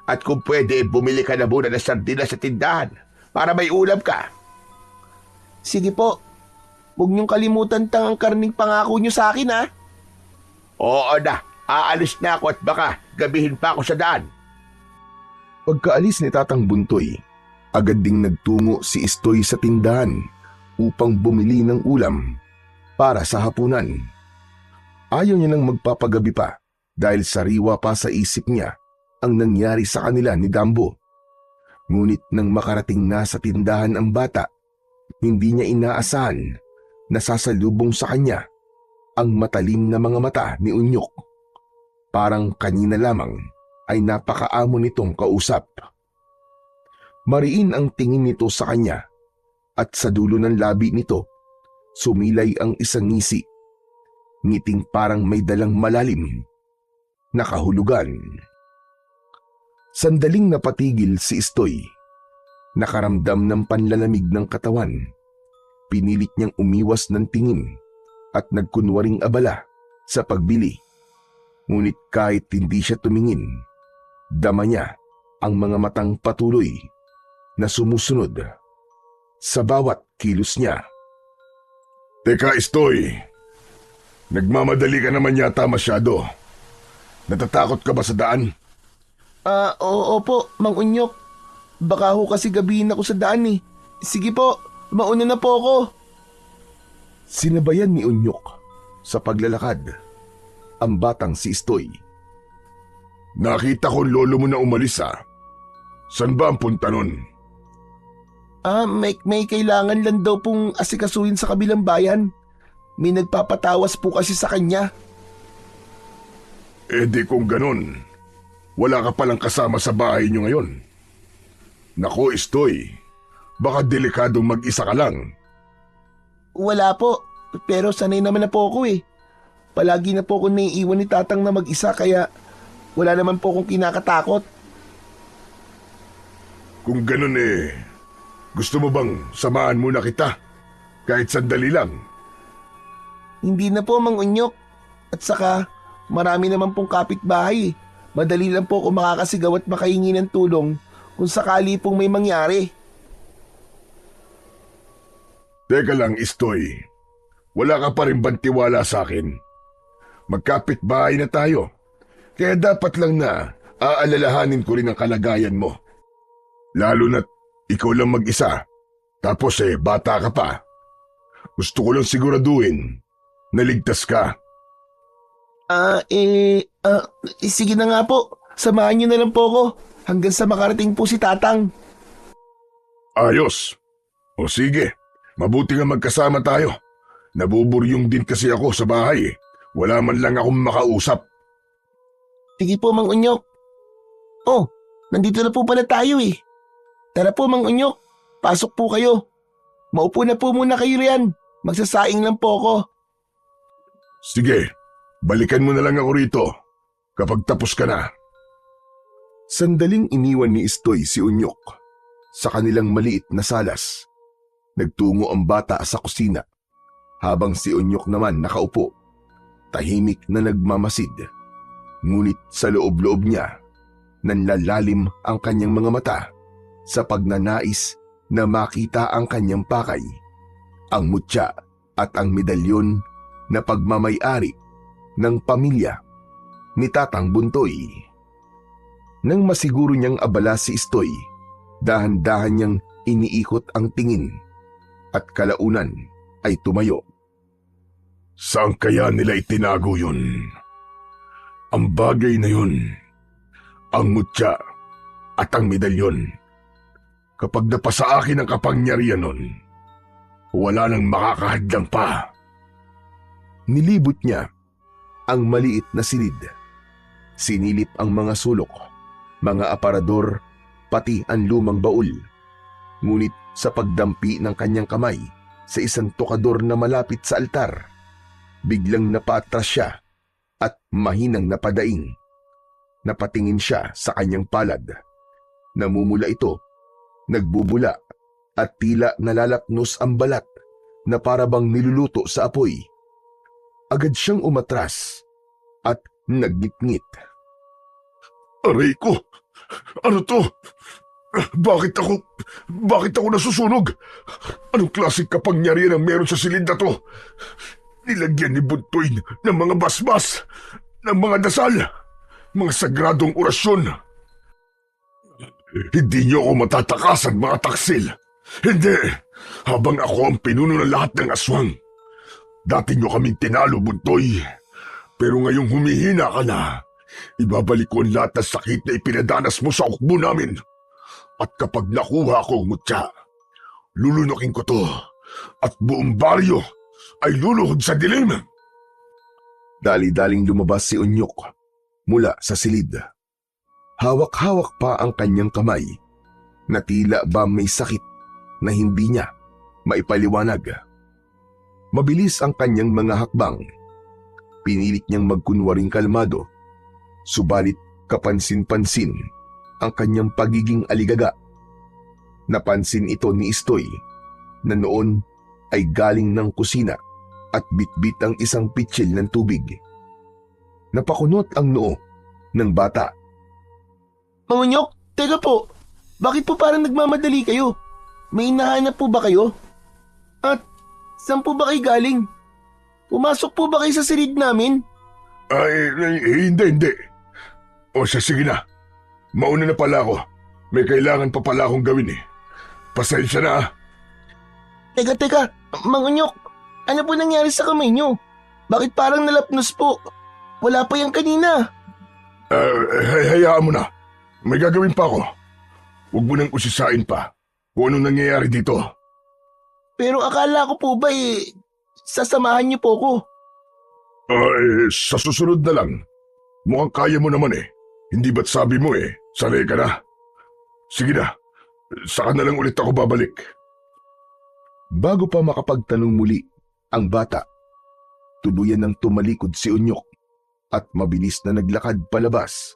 At kung pwede, bumili ka na muna ng sardinas sa tindahan para may ulam ka. Sige po. Huwag niyong kalimutan, Tang, ang karning pangako niyo sa akin, ha? Oo na, aalis na ako at baka gabihin pa ako sa daan. Pagkaalis ni Tatang Buntoy, agad ding nagtungo si Istoy sa tindahan upang bumili ng ulam para sa hapunan. Ayaw niya nang magpapagabi pa dahil sariwa pa sa isip niya ang nangyari sa kanila ni Dambo. Ngunit nang makarating na sa tindahan ang bata, hindi niya inaasahan na sasalubong sa kanya ang matalim na mga mata ni Unyok. Parang kanina lamang ay napakaamo nitong kausap. Mariin ang tingin nito sa kanya at sa dulo ng labi nito sumilay ang isang ngisi. Ngiting parang may dalang malalim na kahulugan. Sandaling napatigil si Istoy. Nakaramdam ng panlalamig ng katawan. Pinilit niyang umiwas ng tingin at nagkunwaring abala sa pagbili. Ngunit kahit hindi siya tumingin, dama niya ang mga matang patuloy na sumusunod sa bawat kilos niya. Teka, Istoy. Nagmamadali ka naman yata masyado. Natatakot ka ba sa daan? Oo po, Mang Unyok. Baka ho kasi gabihin ako sa daan eh. Sige po, mauna na po ako. Sinabayan ni Unyok sa paglalakad ang batang si Istoy. Nakita ko lolo mo na umalis San ba ang punta nun? May kailangan lang daw pong asikasuhin sa kabilang bayan. May nagpapatawas po kasi sa kanya. Eh di kung ganun, wala ka palang kasama sa bahay niyo ngayon. Nako, Istoy, baka delikadong mag-isa ka lang. Wala po, pero sanay naman na po ako eh. Palagi na po ako naiiwan ni Tatang na mag-isa kaya wala naman po akong kinakatakot. Kung ganun gusto mo bang samahan muna kita? Kahit sandali lang. Hindi na po, Mang Unyok. At saka, marami naman pong kapitbahay. Madali lang po ako makakasigaw at makahingi ng tulong kung sakali pong may mangyari. Teka lang, Istoy. Wala ka pa rin bang tiwala sa akin? Magkapit-bahay na tayo. Kaya dapat lang na aalalahanin ko rin ang kalagayan mo. Lalo na't ikaw lang mag-isa. Tapos bata ka pa. Gusto ko lang siguraduhin na ligtas ka. Sige na nga po. Samahan niyo na lang po ako hanggang sa makarating po si Tatang. Ayos. O sige, mabuti nga magkasama tayo. Nabuburyong din kasi ako sa bahay. Wala man lang akong makausap. Sige po, Mang Unyok. Oh, nandito na po pala tayo eh. Tara po, Mang Unyok. Pasok po kayo. Maupo na po muna kayo riyan. Magsasaing lang po ako. Sige, balikan mo na lang ako rito kapag tapos ka na. Sandaling iniwan ni Istoy si Unyok sa kanilang maliit na salas. Nagtungo ang bata sa kusina habang si Unyok naman nakaupo, tahimik na nagmamasid. Ngunit sa loob-loob niya, nanlalalim ang kanyang mga mata sa pagnanais na makita ang kanyang pakay, ang mutya at ang medalyon na pagmamay-ari ng pamilya ni Tatang Buntoy. Nang masiguro niyang abala si Istoy, dahan-dahan niyang iniikot ang tingin at kalaunan ay tumayo. Saan kaya nila itinago yun? Ang bagay na yun, ang mutya at ang medalyon. Kapag napasa akin ang kapangyarihan nun, wala nang makakahadlang pa. Nilibot niya ang maliit na silid. Sinilip ang mga sulok, mga aparador, pati ang lumang baul. Ngunit sa pagdampi ng kanyang kamay sa isang tokador na malapit sa altar, biglang napaatras siya at mahinang napadaing. Napatingin siya sa kanyang palad. Namumula ito, nagbubula at tila nalalapnos ang balat na parabang niluluto sa apoy. Agad siyang umatras at naggitngit. Aray ko! Ano to? Bakit ako nasusunog? Anong klaseng kapangyarihan ang meron sa silid na to? Nilagyan ni Buntoy ng mga basbas, ng mga dasal, mga sagradong orasyon. Hindi niyo ako matatakasan, mga taksil. Hindi, habang ako ang pinuno ng lahat ng aswang. Dati niyo kaming tinalo, Buntoy. Pero ngayong humihina ka na, ibabalik ko ang lahat ng sakit na ipinadanas mo sa ukbo namin. At kapag nakuha ko ang mutya, lulunukin ko to at buong baryo ay luluhod sa dilim. Dali-daling lumabas si Unyok mula sa silid. Hawak-hawak pa ang kanyang kamay na tila ba may sakit na hindi niya maipaliwanag. Mabilis ang kanyang mga hakbang. Pinilit niyang magkunwaring kalmado, subalit kapansin-pansin ang kanyang pagiging aligaga. Napansin ito ni Istoy na noon ay galing ng kusina at bitbit ang isang pitsil ng tubig. Napakunot ang noo ng bata. Mang Unyok, teka po. Bakit po parang nagmamadali kayo? May hinahanap po ba kayo? At saan po ba kayo galing? Pumasok po ba kayo sa silid namin? Hindi. O sige na. Mauna na pala ako. May kailangan pa pala akong gawin eh. Pasensya na. Teka, Mang Unyok, ano po nangyari sa kamay nyo? Bakit parang nalapnos po? Wala pa yan kanina. Hayaan mo na. May gagawin pa ako. Huwag mo nang usisain pa kung anong nangyayari dito. Pero akala ko po ba sasamahan niyo po ko. Sa susunod na lang. Mukhang kaya mo naman eh. Hindi ba't sabi mo sanay ka na? Sige na, saka na lang ulit ako babalik. Bago pa makapagtanong muli ang bata, tuluyan ng tumalikod si Unyok at mabilis na naglakad palabas.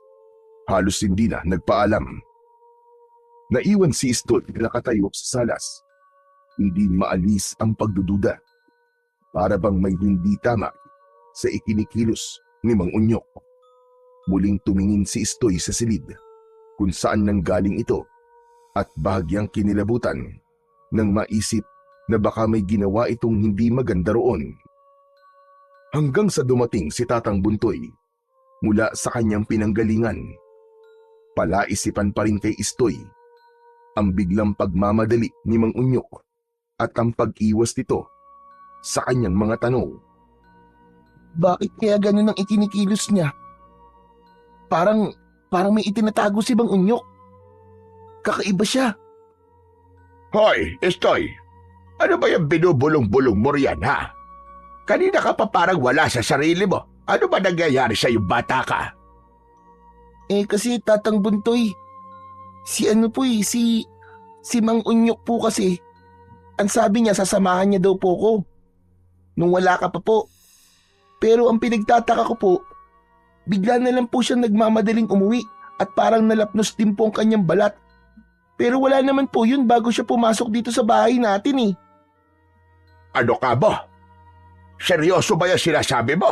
Halos hindi na nagpaalam. Naiwan si Istoy na nakatayo sa salas. Hindi maalis ang pagdududa. Para bang may hindi tama sa ikinikilos ni Mang Unyok. Muling tumingin si Istoy sa silid kung saan nanggaling ito at bahagyang kinilabutan nang maisip na baka may ginawa itong hindi maganda roon. Hanggang sa dumating si Tatang Buntoy mula sa kanyang pinanggalingan. Palaisipan pa rin kay Istoy ang biglang pagmamadali ni Mang Unyok at ang pag-iwas nito sa kanyang mga tanong. Bakit kaya ganun ang ikinikilos niya? Parang may itinatago si Mang Unyok. Kakaiba siya. Hoy, Istoy! Ano ba yung binubulong-bulong mo riyan, ha? Kanina ka pa parang wala sa sarili mo. Ano ba nangyayari sa yung bata ka? Kasi Tatang Buntoy, si Mang Unyok po kasi, ang sabi niya sasamahan niya daw po ko. Nung wala ka pa po. Pero ang pinagtataka ko po, bigla na lang po siya nagmamadaling umuwi at parang nalapnos din po ang kanyang balat. Pero wala naman po yun bago siya pumasok dito sa bahay natin. Ano ka ba? Seryoso ba yung sinasabi mo?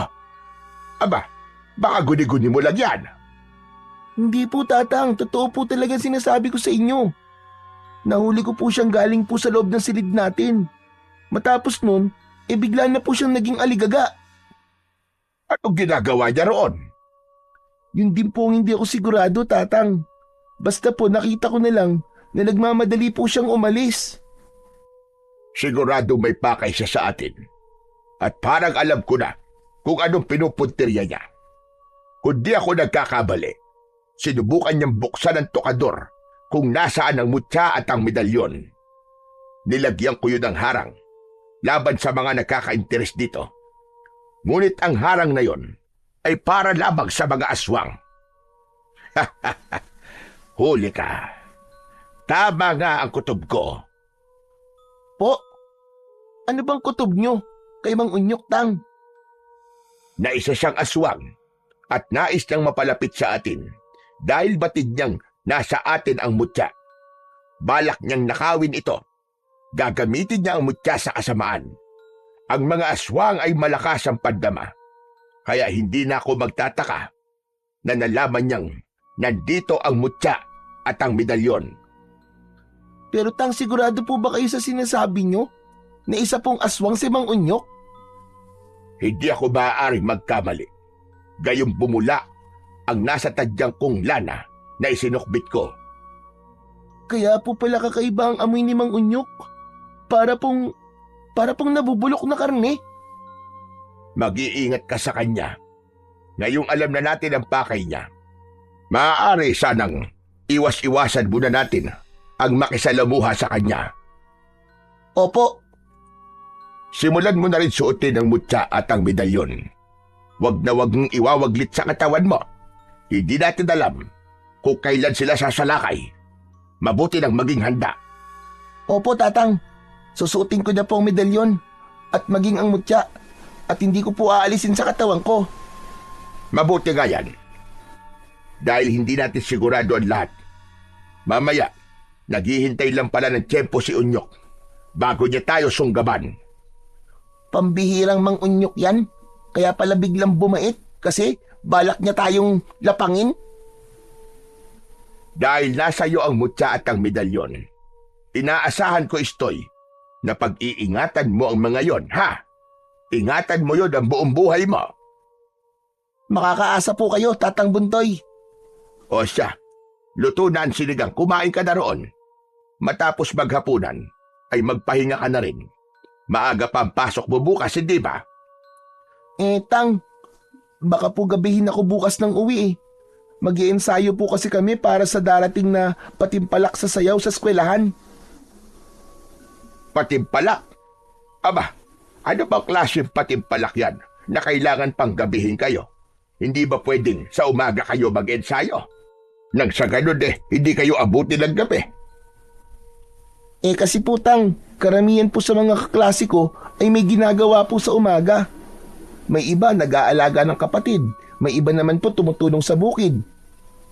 Aba, baka guni-guni mo lang yan. Hindi po, Tatang. Totoo po talaga sinasabi ko sa inyo. Nahuli ko po siyang galing po sa loob ng silid natin. Matapos nun, bigla na po siyang naging aligaga. Anong ginagawa niya roon? Yun din po hindi ako sigurado, Tatang. Basta po nakita ko na lang na nagmamadali po siyang umalis. Sigurado may pakay siya sa atin. At parang alam ko na kung anong pinupuntirya niya. Kung di ako nagkakabali, sinubukan niyang buksan ang tokador kung nasaan ang mutya at ang medalyon. Nilagyan ko yun ng harang laban sa mga nagkaka-interes dito. Ngunit ang harang na yon ay para lamang sa mga aswang. Huli ka. Tama nga ang kutob ko. Po, ano bang kutob nyo kay Mang Unyok, Tang? Na isa siyang aswang at nais niyang mapalapit sa atin dahil batid niyang nasa atin ang mutya. Balak niyang nakawin ito. Gagamitin niya ang mutya sa kasamaan. Ang mga aswang ay malakas ang pandama. Kaya hindi na ako magtataka na nalaman niyang nandito ang mutya at ang medalyon. Pero Tang, sigurado po ba kayo sa sinasabi nyo na isa pong aswang si Mang Unyok? Hindi ako maaaring magkamali. Gayong bumula ang nasa tadyang kong lana na isinukbit ko. Kaya po pala kakaiba ang amoy ni Mang Unyok. Para pong nabubulok na karne. Mag-iingat ka sa kanya. Ngayong alam na natin ang pakay niya, maaari sanang iwas-iwasan muna natin ang makisalamuha sa kanya. Opo. Simulan mo na rin suotin ang mutya at ang medalyon. Wag na wag mong iwawaglit sa katawan mo. Hindi natin alam kung kailan sila sasalakay. Mabuti nang maging handa. Opo, Tatang. Susuotin ko na po ang medalyon at maging ang mutya at hindi ko po aalisin sa katawan ko. Mabuti nga yan. Dahil hindi natin sigurado ang lahat Mamaya, naghihintay lang pala ng tiyempo si Unyok bago niya tayo sunggaban. Pambihirang mang-unyok yan. Kaya pala biglang bumait kasi balak niya tayong lapangin. Dahil nasa iyo ang mutya at ang medalyon, inaasahan ko, Istoy, na pag-iingatan mo ang mga yon, ha? Ingatan mo yon ang buong buhay mo. Makakaasa po kayo, Tatang Buntoy. O siya, luto na ang sinigang, kumain ka na roon. Matapos maghapunan, ay magpahinga ka na rin. Maaga pa ang pasok mo bukas, hindi ba? Tang, baka po gabihin ako bukas ng uwi eh. Mag-iensayo po kasi kami para sa darating na patimpalak sa sayaw sa eskwelahan. Patimpalak? Aba, ano bang klaseng patimpalak yan na kailangan pang gabihin kayo? Hindi ba pwedeng sa umaga kayo mag-ensayo? Nang sa ganun hindi kayo abuti ng gabi. Kasi po Tang, karamihan po sa mga kaklase ko ay may ginagawa po sa umaga. May iba nag-aalaga ng kapatid, may iba naman po tumutulong sa bukid.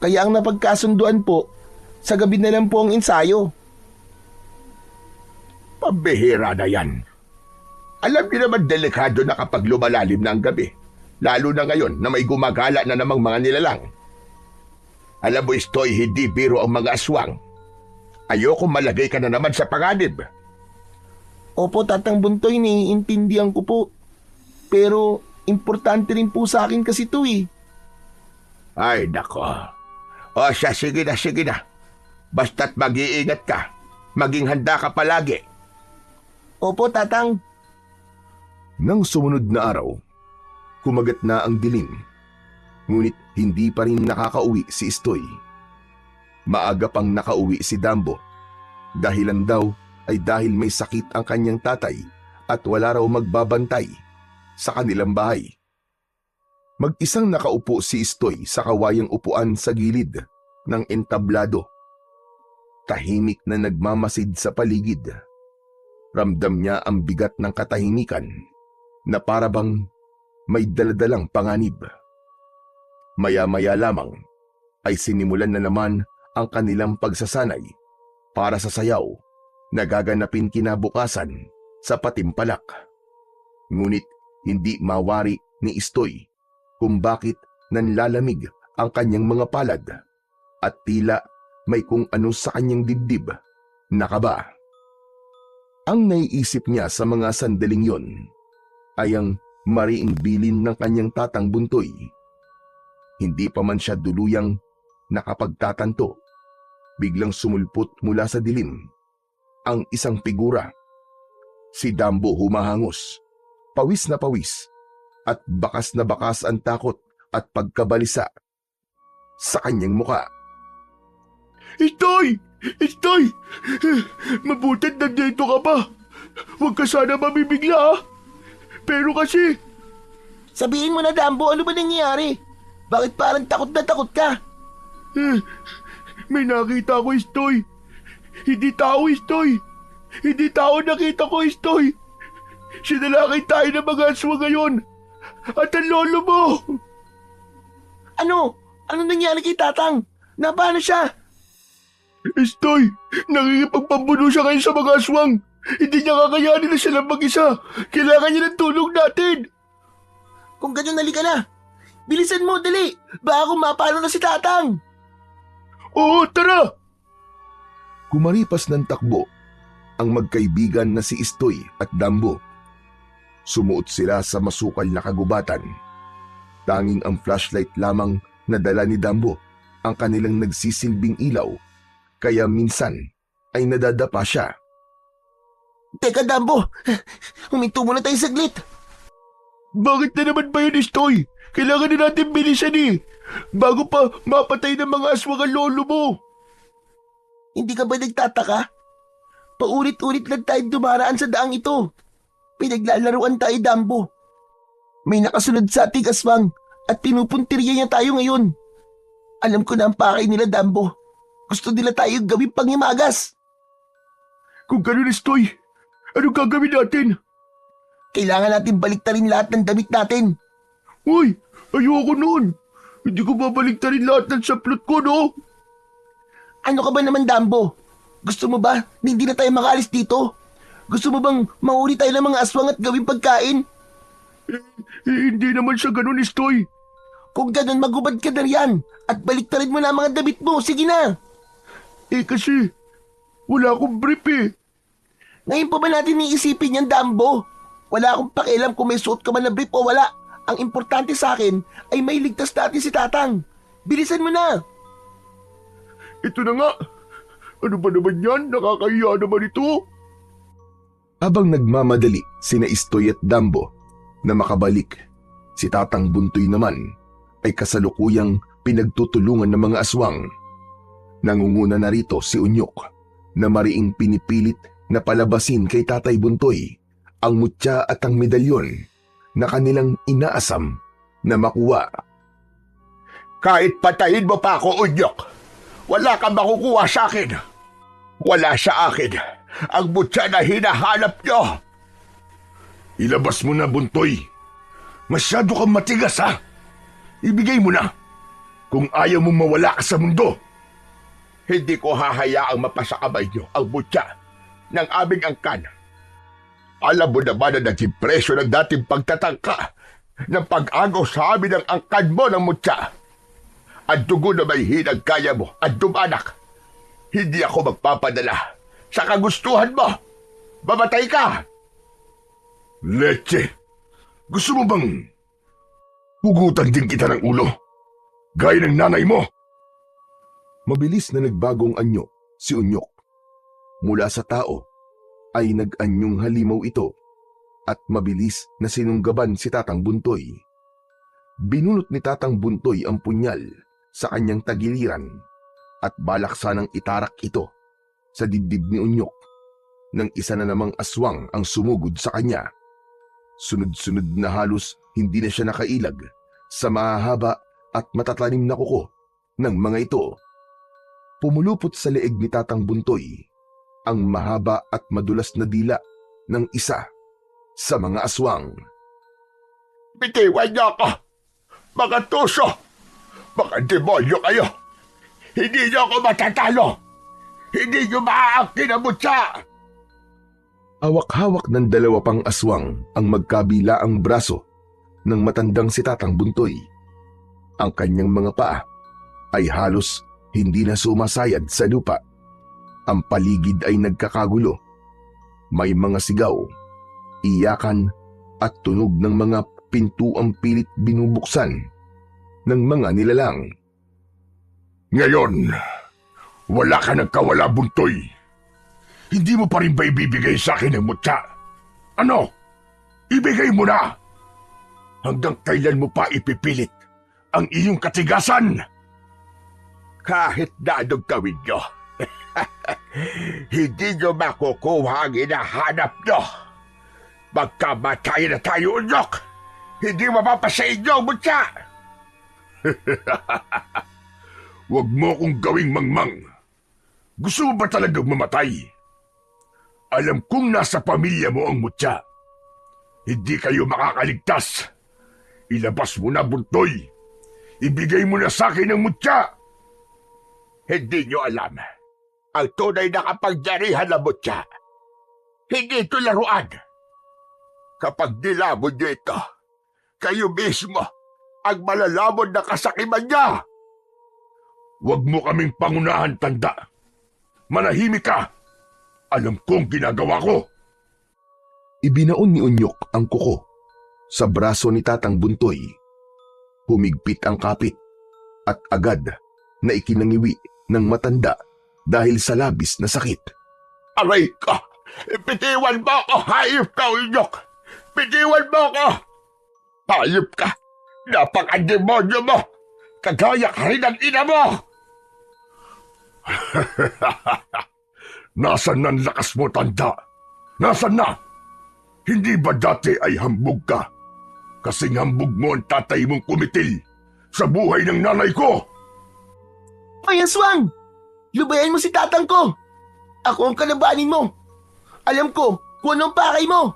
Kaya ang napagkasunduan po, sa gabi na lang po ang ensayo. Pambihira na yan. Alam niyo naman delikado na kapag lumalalim na ang gabi. Lalo na ngayon na may gumagala na namang mga nilalang. Alam mo, Istoy, hindi biro ang mga aswang. Ayoko malagay ka na naman sa panganib. Opo, Tatang Buntoy, naiintindihan ko po. Pero importante rin po sa akin kasi ito eh. Ay, nako. O siya, sige na. Basta't mag-iingat ka. Maging handa ka palagi. Opo, Tatang. Nang sumunod na araw, kumagat na ang dilim. Ngunit hindi pa rin nakakauwi si Istoy. Maaga pang nakauwi si Dambo. Dahilan daw ay dahil may sakit ang kanyang tatay at wala raw magbabantay sa kanilang bahay. Mag-isang nakaupo si Istoy sa kawayang upuan sa gilid ng entablado. Tahimik na nagmamasid sa paligid. Ramdam niya ang bigat ng katahimikan na parabang may daladalang panganib. Maya-maya lamang ay sinimulan na naman ang kanilang pagsasanay para sa sayaw na gaganapin kinabukasan sa patimpalak. Ngunit hindi mawari ni Istoy kung bakit nanlalamig ang kanyang mga palad at tila may kung ano sa kanyang dibdib na kaba. Ang naiisip niya sa mga sandaling yon ay ang mariing bilin ng kanyang tatang Buntoy. Hindi pa man siya duluyang nakapagtatanto, biglang sumulpot mula sa dilim ang isang figura. Si Dambo humahangos, pawis na pawis, at bakas na bakas ang takot at pagkabalisa sa kanyang muka. Istoy! Istoy! Mabuti't nandito ka pa. Huwag ka sana mabibigla, ah. Pero kasi... Sabihin mo na, Dambo, ano ba nangyayari? Bakit parang takot na takot ka? May nakita ko, Istoy. Hindi tao, Istoy. Hindi tao nakita ko, Istoy. Sinalakay tayo ng mga aswa ngayon. At ang lolo mo. Ano? Ano nangyari kay Tatang? Paano siya? Istoy, nakikipagpambuno siya ngayon sa mga aswang. Hindi niya kakayanin na siya lang mag-isa. Kailangan niya ng tulong natin. Kung ganyan, halika na. Bilisan mo, dali. Baka kung mapalo na si Tatang. Oo, tara. Kumaripas ng takbo ang magkaibigan na si Istoy at Dambo. Sumuot sila sa masukal na kagubatan. Tanging ang flashlight lamang na dala ni Dambo ang kanilang nagsisilbing ilaw, kaya minsan ay nadadapa siya. Teka, Dambo. Huminto muna tayo saglit. Bakit na naman ba yun, Istoy? Kailangan na natin bilisan eh. Bago pa mapatay ng mga aswang ang lolo mo. Hindi ka ba nagtataka? Paulit-ulit lang tayo dumaraan sa daang ito. Pinaglalaruan tayo, Dambo. May nakasunod sa ating aswang at pinupuntirya niya tayo ngayon. Alam ko na ang pakay nila, Dambo. Gusto nila tayo gawing panghimagas. Kung ganun, Istoy, anong gagawin natin? Kailangan natin baliktarin lahat ng damit natin. Uy, ayoko noon. Hindi ko babaliktarin lahat ng saplot ko, no? Ano ka ba naman, Dambo? Gusto mo ba na hindi na tayo makaalis dito? Gusto mo bang mahuli tayo ng mga aswang at gawing pagkain? Hindi naman siya ganun, Istoy. Kung ganun, magubad ka na riyan at baliktarin mo na ang mga damit mo. Sige na! Kasi wala akong brief eh. Ngayon pa ba natin iisipin yan, Dambo? Wala akong pakialam kung may suot ka man na brief o wala. Ang importante sa akin ay may ligtas natin si Tatang. Bilisan mo na! Ito na nga. Ano ba naman yan? Nakakahiya naman ito. Habang nagmamadali sina Istoy at Dambo na makabalik, si Tatang Buntoy naman ay kasalukuyang pinagtutulungan ng mga aswang. Nangunguna na rito si Unyok na mariing pinipilit na palabasin kay Tatay Buntoy ang mutya at ang medalyon na kanilang inaasam na makuha. Kahit patayin mo pa ako, Unyok, wala kang makukuha sa akin. Wala sa akin ang mutya na hinahanap nyo. Ilabas mo na, Buntoy. Masyado kang matigas, ha? Ibigay mo na. Kung ayaw mong mawala ka sa mundo. Hindi ko hahayaang mapasakamay nyo ang mutya ng aming angkan. Alam mo naman na naging presyo ng dating pagtatangka ng pag-agaw sa amin ng angkan mo ng mutya. Ang dugo na may hinagkaya mo at dumanak. Hindi ako magpapadala sa kagustuhan mo. Babatay ka! Leche, gusto mo bang hugutan din kita ng ulo? Gaya ng nanay mo? Mabilis na nagbagong anyo si Unyok. Mula sa tao ay nag-anyong halimaw ito at mabilis na sinunggaban si Tatang Buntoy. Binunot ni Tatang Buntoy ang punyal sa kanyang tagiliran at balak sanang itarak ito sa dibdib ni Unyok nang isa na namang aswang ang sumugod sa kanya. Sunod-sunod na halos hindi na siya nakailag sa mahahaba at matatanim na kuko ng mga ito. Pumulupot sa leeg ni Tatang Buntoy ang mahaba at madulas na dila ng isa sa mga aswang. Bitiwan niyo ako! Mga tuso! Mga demonyo kayo! Hindi niyo ako matatalo! Hindi niyo maaangkin ang mutya! Hawak-hawak ng dalawa pang aswang ang magkabilaang braso ng matandang si Tatang Buntoy. Ang kanyang mga paa ay halos hindi na sumasayad sa lupa. Ang paligid ay nagkakagulo. May mga sigaw, iyakan at tunog ng mga pintuang pilit binubuksan ng mga nilalang. Ngayon, wala ka nagkawala, Buntoy. Hindi mo pa rin ba ibibigay sa akin ang mutya? Ano? Ibigay mo na! Hanggang kailan mo pa ipipilit ang iyong katigasan? Kahit na anong gawin niyo, hindi niyo makukuha ang hinahanap niyo. Magkamatay na tayo, Unyok! Hindi mapapasa inyo ang mutya! Huwag mo kong gawing mangmang. Gusto mo ba talagang mamatay? Alam kong nasa pamilya mo ang mutya. Hindi kayo makakaligtas. Ilabas mo na, Buntoy. Ibigay mo na sa akin ang mutya. Hindi niyo alam ang tunay na kapangyarihan ng mutya. Hindi ito laruan. Kapag nilabon niyo ito, kayo mismo ang malalamon na kasakiman niya. Huwag mo kaming pangunahan, tanda. Manahimik ka. Alam kong ginagawa ko. Ibinaon ni Unyok ang kuko sa braso ni Tatang Buntoy. Humigpit ang kapit at agad na ikinangiwi ng matanda dahil sa labis na sakit. Aray ka! Bitiwan mo ako! Hayop ka, Unyok! Bitiwan mo ako! Hayop ka! Napaka-demonyo mo! Kagaya ka rin ang ina mo! Nasaan ang lakas mo, tanda? Nasaan na? Hindi ba dati ay hambog ka? Kasing hambog mo ang tatay mong kumitil sa buhay ng nanay ko! Ay, aswang! Lubayan mo si Tatang ko! Ako ang kalabanin mo! Alam ko kung anong pakay mo!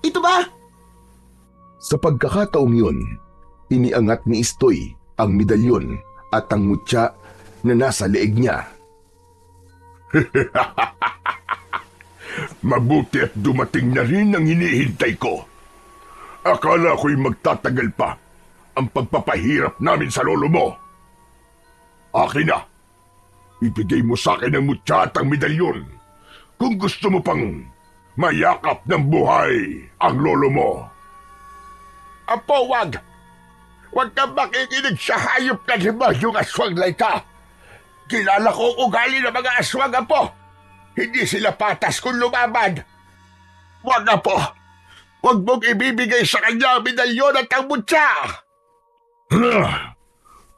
Ito ba? Sa pagkakataong yun, iniangat ni Istoy ang medalyon at ang mutya na nasa leeg niya. Mabuti at dumating na rin ang hinihintay ko. Akala ko'y magtatagal pa ang pagpapahirap namin sa lolo mo. Akin na. Ibigay mo sa akin ang mutya at ang medalyon kung gusto mo pang mayakap ng buhay ang lolo mo. Apo, wag! Huwag kang makikinig sa hayop na yung aswang na ito. Kilala ko ang ugali ng mga aswang, Apo. Hindi sila patas kung lumaban. Wag, Apo! Huwag mong ibibigay sa kanya ang medalyon at ang mutya!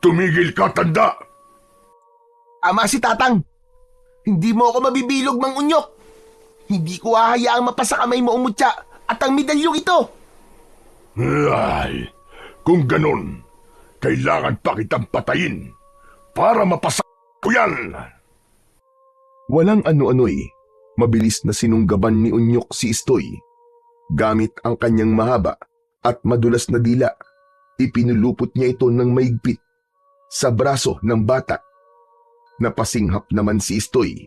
Tumigil ka, tanda! Ama si Tatang, hindi mo ako mabibilog, Mang Unyok. Hindi ko hahayaang mapasa kamay mo ang mutya at ang medalyong ito. Ay, kung ganon, kailangan pa kitang patayin para mapasa ko yan. Walang ano-ano'y mabilis na sinunggaban ni Unyok si Istoy. Gamit ang kanyang mahaba at madulas na dila, ipinulupot niya ito ng maigpit sa braso ng bata. Napasinghap naman si Istoy.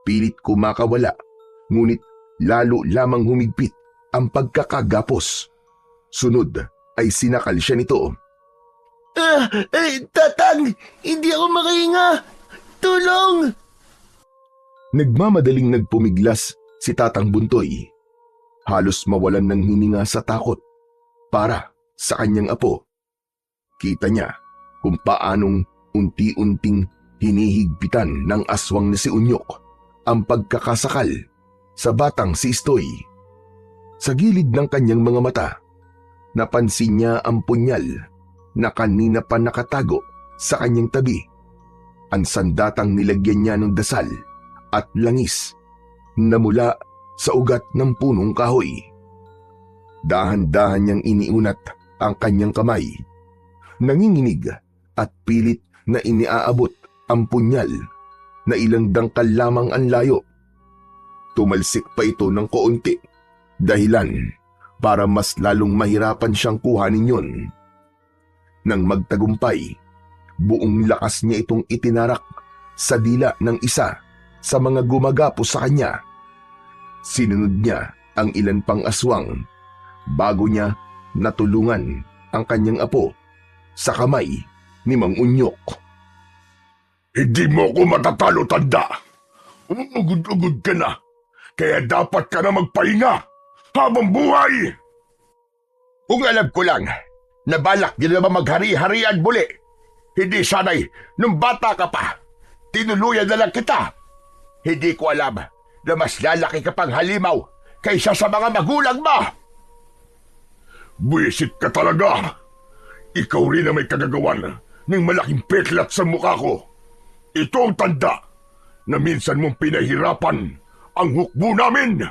Pilit kumakawala, ngunit lalo lamang humigpit ang pagkakagapos. Sunod ay sinakal siya nito. Tatang, hindi ako makahinga. Tulong! Nagmamadaling nagpumiglas si Tatang Buntoy. Halos mawalan ng hininga sa takot para sa kanyang apo. Kita niya kung paanong unti-unting hinihigpitan ng aswang na si Unyok ang pagkakasakal sa batang si Istoy. Sa gilid ng kanyang mga mata, napansin niya ang punyal na kanina pa nakatago sa kanyang tabi. Ang sandatang nilagyan niya ng dasal at langis na mula sa ugat ng punong kahoy. Dahan-dahan niyang iniunat ang kanyang kamay. Nanginginig at pilit na iniaabot ang punyal na ilang dangkal lamang ang layo. Tumalsik pa ito ng kaunti, dahilan para mas lalong mahirapan siyang kuhanin yun. Nang magtagumpay, buong lakas niya itong itinarak sa dila ng isa sa mga gumagapos sa kanya. Sinunod niya ang ilan pang aswang bago niya natulungan ang kanyang apo sa kamay ni Mang Unyok. Hindi mo ako matatalo, tanda. Umugod-ugod ka na, kaya dapat ka na magpahinga habang buhay. Kung alam ko lang, nabalak din naman maghari-harian muli. Hindi sanay, nung bata ka pa, tinuluyan na lang kita. Hindi ko alam na mas lalaki ka pang halimaw kaysa sa mga magulang mo. Buwisit ka talaga. Ikaw rin ang may kagagawan ng malaking petlat sa mukha ko. Ito ang tanda na minsan mong pinahirapan ang hukbo namin.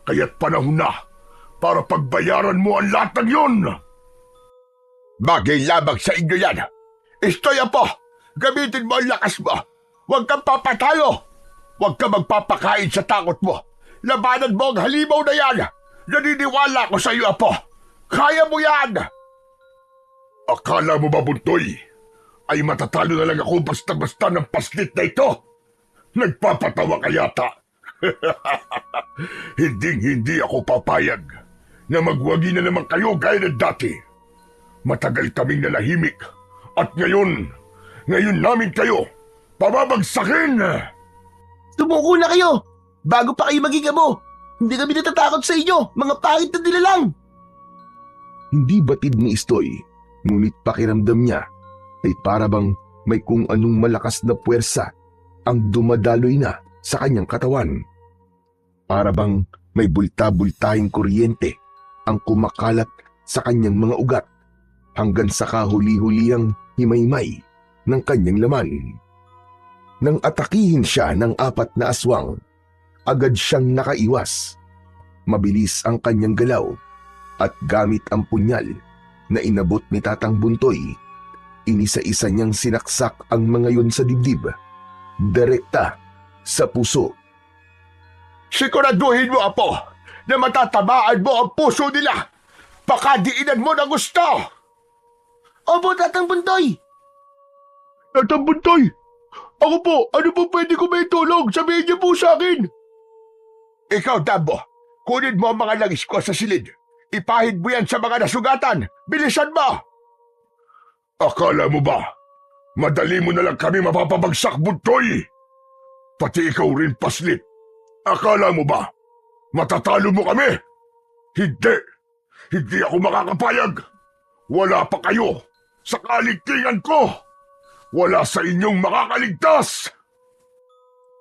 Kaya't panahon na para pagbayaran mo ang lahat ng yun. Bagay lamang sa inyo yan. Istoy, Apo, gamitin mo ang lakas mo. Huwag kang papatalo. Huwag kang magpapakain sa takot mo. Labanan mo ang halimaw na yan. Naniniwala ko sa iyo, Apo. Kaya mo yan. Akala mo ba, Buntoy, ay matatalo na lang ako basta-basta ng paslit na ito? Nagpapatawa ka yata. Hinding-hindi ako papayag na magwagi na naman kayo gaya ng dati. Matagal kaming nalahimik at ngayon namin kayo pababagsakin. Tumuko na kayo! Bago pa kayo maging amo! Hindi kami natatakot sa inyo, mga pangit na nilalang! Hindi batid ni Istoy, ngunit pakiramdam niya ay parabang may kung anong malakas na puwersa ang dumadaloy na sa kanyang katawan. Parabang may bulta-bultahing kuryente ang kumakalat sa kanyang mga ugat hanggang sa kahuli-hulihang himaymay ng kanyang laman. Nang atakihin siya ng 4 na aswang, agad siyang nakaiwas. Mabilis ang kanyang galaw at gamit ang punyal na inabot ni Tatang Buntoy, inisa-isa niyang sinaksak ang mga yun sa dibdib, direkta sa puso. Siguraduhin mo, Apo, na matatamaan mo ang puso nila. Pakadiinan mo na gusto. Opo, Tatang Buntoy! Tatang Buntoy, Ako po, ano po pwede ko may tulong? Sabihin niyo po sa akin. Ikaw, Dambo, kunin mo ang mga langis ko sa silid. Ipahid mo yan sa mga nasugatan. Bilisan mo! Akala mo ba, madali mo na lang kami mapapabagsak, Buntoy? Pati ikaw rin, Paslit. Akala mo ba, matatalo mo kami? Hindi. Hindi ako makakapayag. Wala pa kayo sa kaligtingan ko. Wala sa inyong makakaligtas.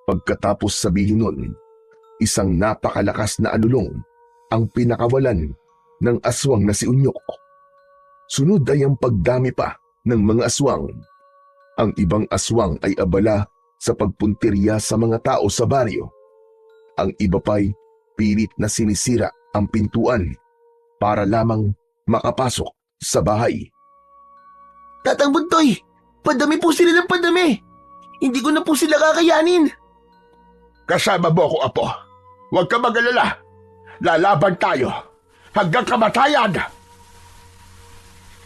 Pagkatapos sabihin nun, isang napakalakas na alulong ang pinakawalan ng aswang na si Unyok. Sunod ay ang pagdami pa ng mga aswang. Ang ibang aswang ay abala sa pagpuntirya sa mga tao sa baryo. Ang iba pa'y pilit na sinisira ang pintuan para lamang makapasok sa bahay. Tatang Buntoy, padami po sila ng padami. Hindi ko na po sila kakayanin. Kasama mo ako, Apo. Huwag ka mag-alala. Lalaban tayo hanggang kamatayan.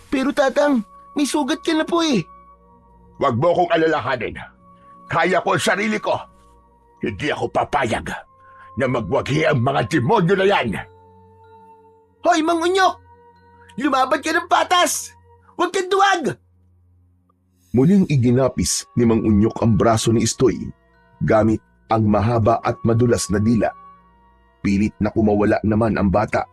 Pero tatang, may sugat ka na po eh. Huwag mo akong alalahanin. Kaya ko ang sarili ko. Hindi ako papayag na magwagi ang mga demonyo na yan. Hoy, Mang Unyok! Lumaban ka ng patas! Huwag kang duwag! Muling iginapis ni Mang Unyok ang braso ni Istoy gamit ang mahaba at madulas na dila. Pilit na kumawala naman ang bata.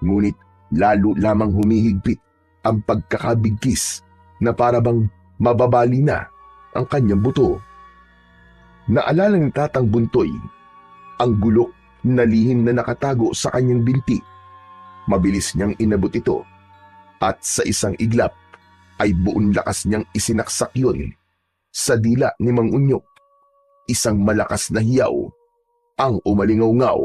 Ngunit lalo lamang humihigpit ang pagkakabigkis na parabang mababali na ang kanyang buto. Naalala ni Tatang Buntoy ang gulok na lihim na nakatago sa kanyang binti. Mabilis niyang inabot ito at sa isang iglap ay buong lakas niyang isinaksak yun sa dila ni Mang Unyok. Isang malakas na hiyaw ang umalingaw-ngaw.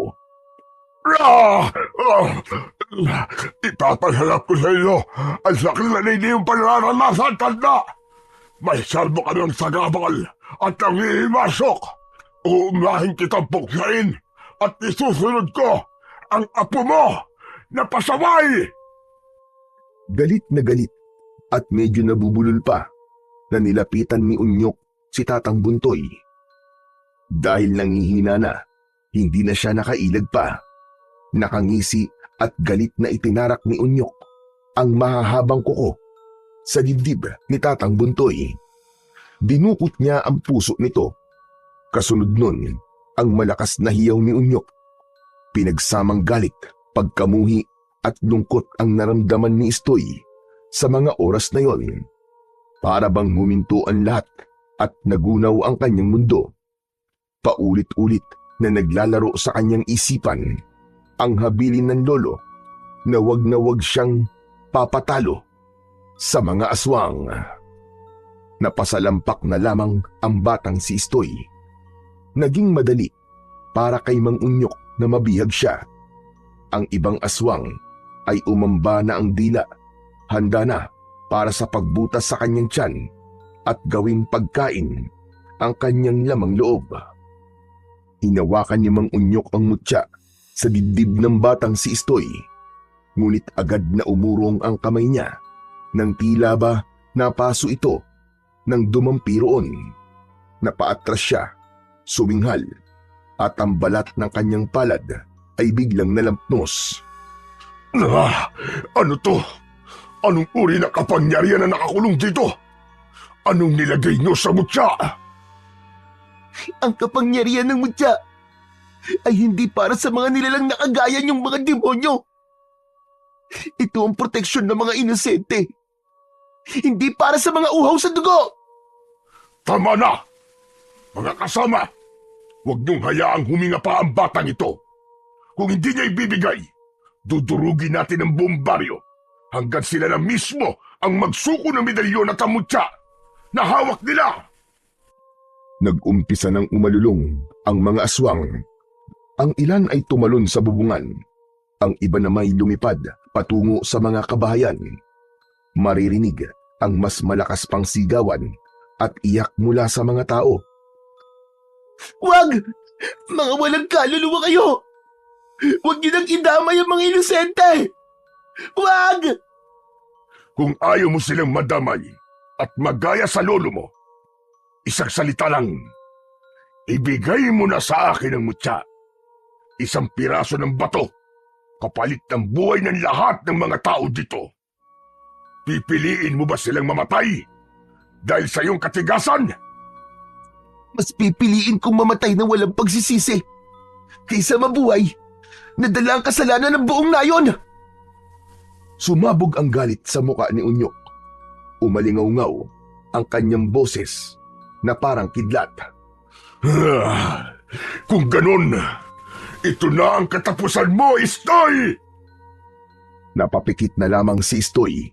Ipapahalap ko sa inyo ang sakit na hindi yung panaranasan, tanda. May salbo ka ng sagabal at ang ihimasok. Uumahin kitang puksain at isusunod ko ang apo mo na pasaway. Galit na galit at medyo nabubulol pa na nilapitan ni Unyok si Tatang Buntoy. Dahil nanghihina na, hindi na siya nakailag pa. Nakangisi at galit na itinarak ni Unyok ang mahahabang kuko sa dibdib ni Tatang Buntoy. Dinukot niya ang puso nito. Kasunod nun, ang malakas na hiyaw ni Unyok. Pinagsamang galit, pagkamuhi at lungkot ang naramdaman ni Istoy sa mga oras na yon. Para bang huminto ang lahat at nagunaw ang kanyang mundo. Paulit-ulit na naglalaro sa kanyang isipan ang habilin ng lolo na wag siyang papatalo sa mga aswang. Napasalampak na lamang ang batang si Istoy. Naging madali para kay Mang Unyok na mabihag siya. Ang ibang aswang ay umamba na ang dila, handa na para sa pagbutas sa kanyang tiyan at gawing pagkain ang kanyang lamang loob. Hinawakan ni Mang Unyok ang mutya sa dibdib ng batang si Istoy, ngunit agad na umurong ang kamay niya nang tila ba napaso ito ng dumampi roon. Napaatras siya, suminghal, at ang balat ng kanyang palad ay biglang nalampnos. Ano to? Anong uri na kapangyarihan na nakakulong dito? Anong nilagay niyo sa mutya? Ang kapangyarihan ng mutya ay hindi para sa mga nilalang nakagaya niyong mga demonyo. Ito ang proteksyon ng mga inosente. Hindi para sa mga uhaw sa dugo. Tama na! Mga kasama, huwag niyong hayaang huminga pa ang batang ito. Kung hindi niya ibibigay, dudurugin natin ang buong baryo hanggang sila na mismo ang magsuko ng medalyon at ang mutya na hawak nila. Nag-umpisa ng umalulong ang mga aswang. Ang ilan ay tumalon sa bubungan. Ang iba na may lumipad patungo sa mga kabahayan. Maririnig ang mas malakas pang sigawan at iyak mula sa mga tao. Wag! Mga walang kaluluwa kayo! Huwag niyo nang idamay ang mga inosente! Wag! Kung ayaw mo silang madamay at magaya sa lolo mo, Isang salita lang. Ibigay mo na sa akin ang mutya. Isang piraso ng bato, kapalit ng buhay ng lahat ng mga tao dito. Pipiliin mo ba silang mamatay dahil sa iyong katigasan? Mas pipiliin kong mamatay na walang pagsisisi kaysa mabuhay na dala ang kasalanan ng buong nayon. Sumabog ang galit sa muka ni Unyok. Umalingaw-ngaw ang kanyang boses na parang kidlat. Kung ganun, ito na ang katapusan mo, Istoy! Napapikit na lamang si Istoy.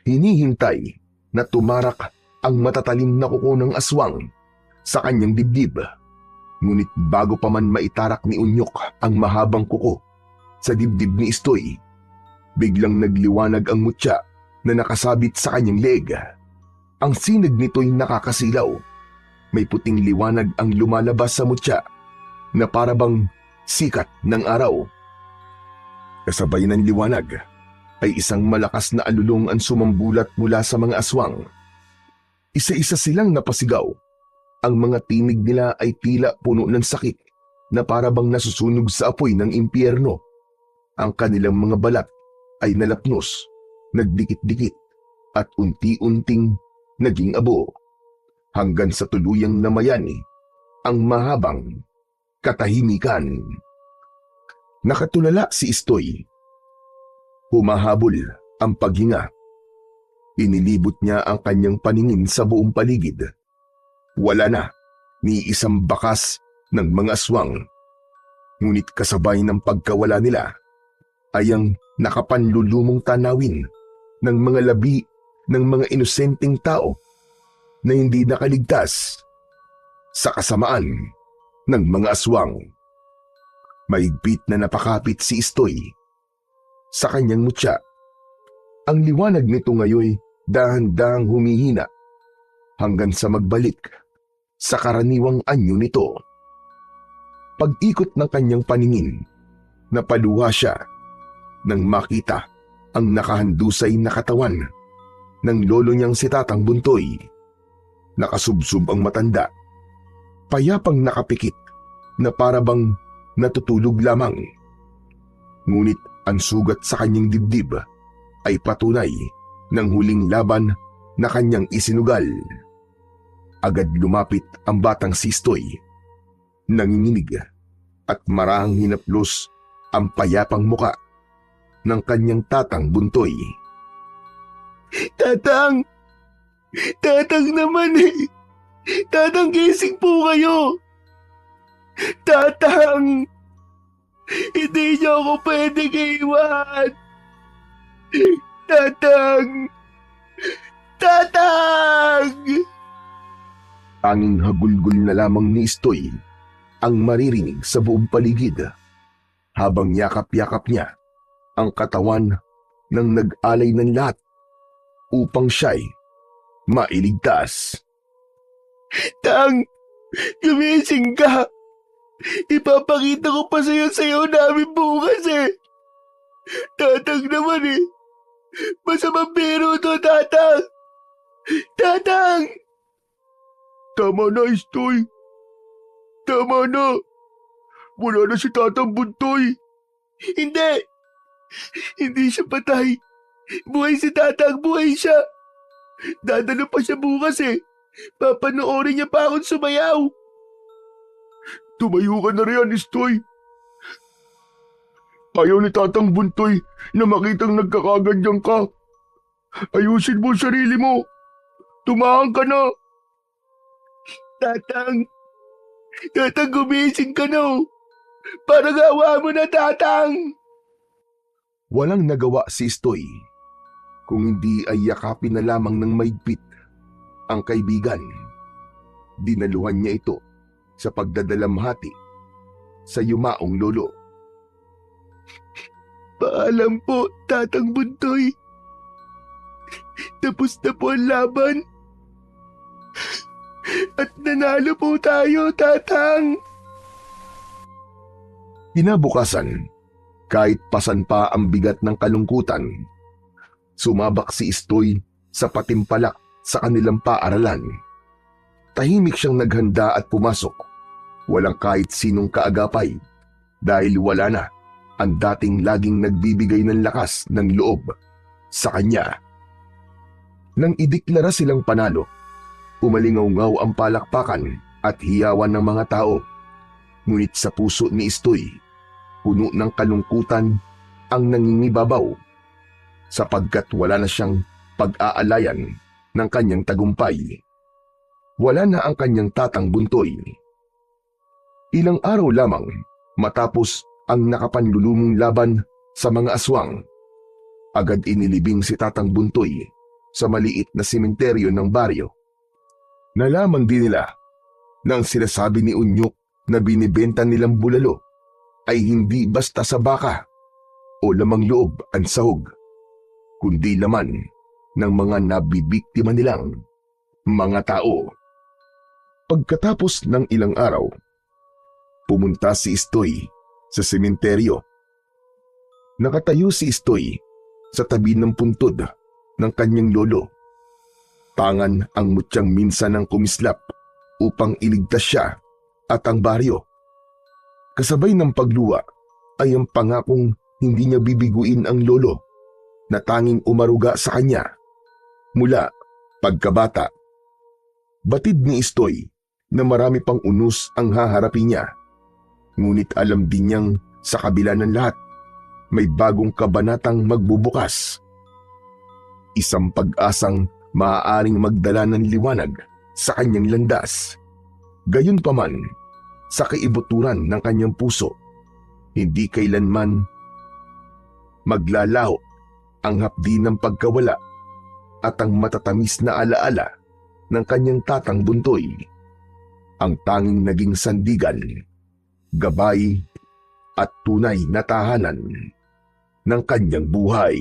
Hinihintay na tumarak ang matatalim na kuko ng aswang sa kanyang dibdib. Ngunit bago pa man maitarak ni Unyok ang mahabang kuko sa dibdib ni Istoy, biglang nagliwanag ang mutya na nakasabit sa kanyang leeg. Ang sinag nito'y nakakasilaw. May puting liwanag ang lumalabas sa mutya na parabang sikat ng araw. Kasabay ng liwanag ay isang malakas na alulong ang sumambulat mula sa mga aswang. Isa-isa silang napasigaw. Ang mga tinig nila ay tila puno ng sakit na parabang nasusunog sa apoy ng impyerno. Ang kanilang mga balat ay nalapnos, nagdikit-dikit at unti-unting naging abo hanggang sa tuluyang namayani ang mahabang katahimikan. Nakatulala si Istoy. Humahabol ang paghinga. Inilibot niya ang kanyang paningin sa buong paligid. Wala na ni isang bakas ng mga aswang. Ngunit kasabay ng pagkawala nila ay ang nakapanlulumong tanawin ng mga labi ng mga inosenteng tao na hindi nakaligtas sa kasamaan ng mga aswang. Maigpit na napakapit si Istoy sa kanyang mutya. Ang liwanag nito ngayoy dahan-dahang humihina hanggang sa magbalik sa karaniwang anyo nito. Pag-ikot ng kanyang paningin, napaluha siya nang makita ang nakahandusay na katawan ng lolo niyang si Tatang Buntoy. Nakasubsob ang matanda, payapang nakapikit na parabang natutulog lamang. Ngunit ang sugat sa kanyang dibdib ay patunay ng huling laban na kanyang isinugal. Agad lumapit ang batang si Istoy. Nanginginig at marahang hinaplos ang payapang muka ng kanyang Tatang Buntoy. Tatang! Tatang naman eh! Tatang, gising po kayo! Tatang! Hindi niyo ako pwedeng iwan! Tatang! Tatang! Tanging hagulgol na lamang ni Istoy ang maririnig sa buong paligid habang yakap-yakap niya ang katawan ng nag-alay ng lahat upang siya'y mailigtas. Tang! Gumising ka! Ipapakita ko pa sayo namin bukas eh! Tatang naman eh! Masamang biro to, Tatang! Tatang! Tama na, Istoy. Tama na. Wala na si Tatang Buntoy. Hindi! Hindi siya patay! Buhay si Tatang! Buhay siya! Dadalo pa siya bukas eh! Papanoorin niya pa akong sumayaw! Tumayo ka na riyan, Istoy. Ayaw ni Tatang Buntoy na makitang nagkakaganyan ka. Ayusin mo sarili mo. Tumahan ka na. Tatang! Tatang, gumising ka na! Parang awa mo na, Tatang! Walang nagawa si Istoy kung hindi ay yakapin na lamang ng maigpit ang kaibigan. Dinaluhan niya ito sa pagdadalamhati sa yumaong lolo. Paalam po, Tatang Buntoy. Tapos na po ang laban. At nanalo po tayo, Tatang. Kinabukasan, kahit pasan pa ang bigat ng kalungkutan, sumabak si Istoy sa patimpalak sa kanilang paaralan. Tahimik siyang naghanda at pumasok. Walang kahit sinong kaagapay dahil wala na ang dating laging nagbibigay ng lakas ng loob sa kanya. Nang ideklara silang panalo, umalingaw-ngaw ang palakpakan at hiyawan ng mga tao. Ngunit sa puso ni Istoy, puno ng kalungkutan ang nangingibabaw sapagkat wala na siyang pag-aalayan ng kanyang tagumpay. Wala na ang kanyang tatang Buntoy. Ilang araw lamang matapos ang nakapanlulumong laban sa mga aswang, agad inilibing si Tatang Buntoy sa maliit na sementeryo ng baryo. Nalaman din nila na ang sinasabi ni Unyok na binibenta nilang bulalo ay hindi basta sa baka o lamang loob ang sahog, kundi laman ng mga nabibiktima nilang mga tao. Pagkatapos ng ilang araw, pumunta si Istoy sa sementeryo. Nakatayo si Istoy sa tabi ng puntod ng kanyang lolo. Tangan ang mutyang minsan ng kumislap upang iligtas siya at ang baryo. Kasabay ng pagluwa ay ang pangakong hindi niya bibiguin ang lolo na tanging umaruga sa kanya mula pagkabata. Batid ni Istoy na marami pang unos ang haharapin niya. Ngunit alam din niyang sa kabila ng lahat, may bagong kabanatang magbubukas. Isang pag-asang maaaring magdala ng liwanag sa kanyang landas. Gayunpaman, sa kaibuturan ng kanyang puso, hindi kailanman maglalaho ang hapdi ng pagkawala at ang matatamis na alaala ng kanyang tatang Buntoy. Ang tanging naging sandigan, gabay at tunay na tahanan ng kanyang buhay.